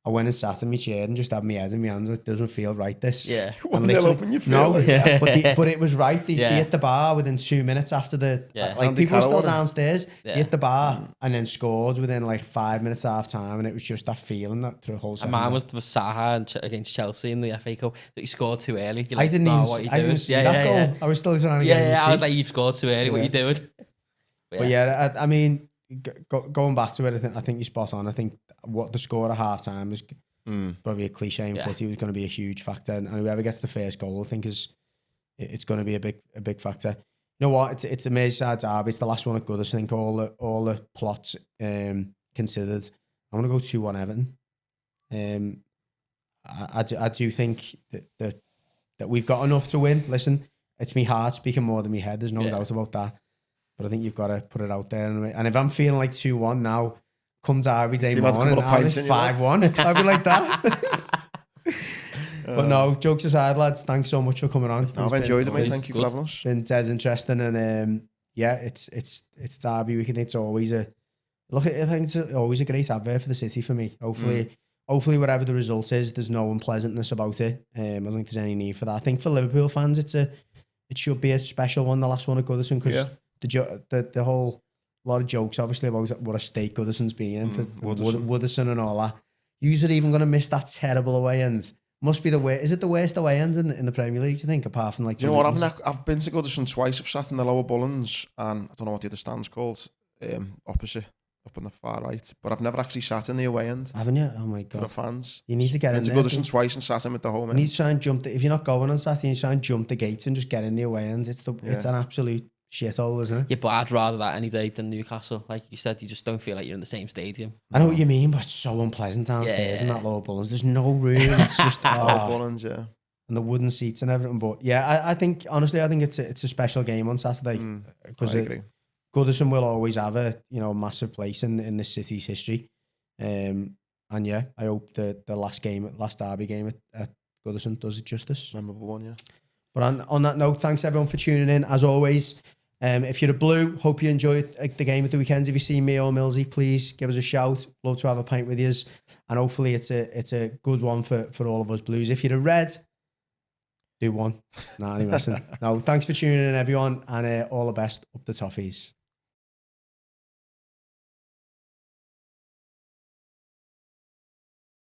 Speaker 2: I went and sat in my chair and just had my head in my hands. It doesn't feel right, this.
Speaker 4: Yeah.
Speaker 2: And
Speaker 3: 1-0
Speaker 2: literally-
Speaker 3: up and you feel like
Speaker 2: but it was right. They hit the bar within 2 minutes after the...
Speaker 4: Yeah.
Speaker 2: Like,
Speaker 3: Andy
Speaker 2: people were still
Speaker 3: Carroll,
Speaker 2: downstairs.
Speaker 4: Yeah.
Speaker 2: They hit the bar and then scored within like 5 minutes half time, and it was just that feeling that through the whole
Speaker 4: And
Speaker 2: second
Speaker 4: mine
Speaker 2: half.
Speaker 4: was against Chelsea in the FA Cup that you scored too early. You're
Speaker 2: I
Speaker 4: like,
Speaker 2: didn't
Speaker 4: "Nah,
Speaker 2: even,
Speaker 4: what are you
Speaker 2: I didn't
Speaker 4: doing?"
Speaker 2: see that goal. I was still trying to get in the
Speaker 4: I was
Speaker 2: seat.
Speaker 4: like, "You've scored too early. What are you doing?"
Speaker 2: But yeah, I mean, going back to it, I think you're spot on. I think what the score at half time is probably a cliche in footy, was going to be a huge factor, and whoever gets the first goal, I think it's going to be a big factor. You know what? It's a Merseyside derby. It's the last one at Goodison. I think all the plots considered, I'm going to go 2-1 Everton. I do think that we've got enough to win. Listen, it's me heart speaking more than me head. There's no doubt about that. But I think you've got to put it out there. And if I'm feeling like 2-1 now, come derby day morning, I'll be 5-1. I'll be like that. But no, jokes aside, lads, thanks so much for coming on.
Speaker 3: I've enjoyed it, mate. Thank you for
Speaker 4: good.
Speaker 3: having us.
Speaker 2: It's been dead interesting, and it's derby week. I think it's always I think it's always a great advert for the city for me. Hopefully, whatever the result is, there's no unpleasantness about it. I don't think there's any need for that. I think for Liverpool fans, it should be a special one, the last one at Goodison, because the whole lot of jokes obviously about what a state Goodison's been for Woodison and all that. You're even going to miss that terrible away end. Must be the way. Is it the worst away ends in the Premier League? Do you think, apart from like?
Speaker 3: Do you know what? I've been to Goodison twice. I've sat in the lower Bullens, and I don't know what the other stand's called, opposite, up on the far right. But I've never actually sat in the away end.
Speaker 2: Haven't you? Oh my
Speaker 3: For
Speaker 2: god!
Speaker 3: the fans.
Speaker 2: You need to get
Speaker 3: Been
Speaker 2: in
Speaker 3: to
Speaker 2: there.
Speaker 3: Goodison twice and sat in with the home
Speaker 2: You
Speaker 3: end.
Speaker 2: need to try and jump. If you're not going on Saturday, you try and jump the gates and just get in the away ends. It's an absolute shithole, isn't it?
Speaker 4: Yeah, but I'd rather that any day than Newcastle. Like you said, you just don't feel like you're in the same stadium.
Speaker 2: I know what you mean, but it's so unpleasant downstairs in that lower Bullens. There's no room. It's just
Speaker 3: Lower Bullens, yeah.
Speaker 2: and the wooden seats and everything. But yeah, I think honestly, I think it's a special game on Saturday because
Speaker 3: I agree.
Speaker 2: Goodison will always have a massive place in the city's history. And yeah, I hope the last derby game at Goodison does it justice.
Speaker 3: Memorable one, yeah.
Speaker 2: But on that note, thanks everyone for tuning in. As always, if you're a Blue, hope you enjoyed the game at the weekends. If you see me or Millsy, please give us a shout. Love to have a pint with you. And hopefully it's a good one for all of us Blues. If you're a Red, do one. Nah, anyway, listen. No, thanks for tuning in, everyone, and all the best. Up the Toffees.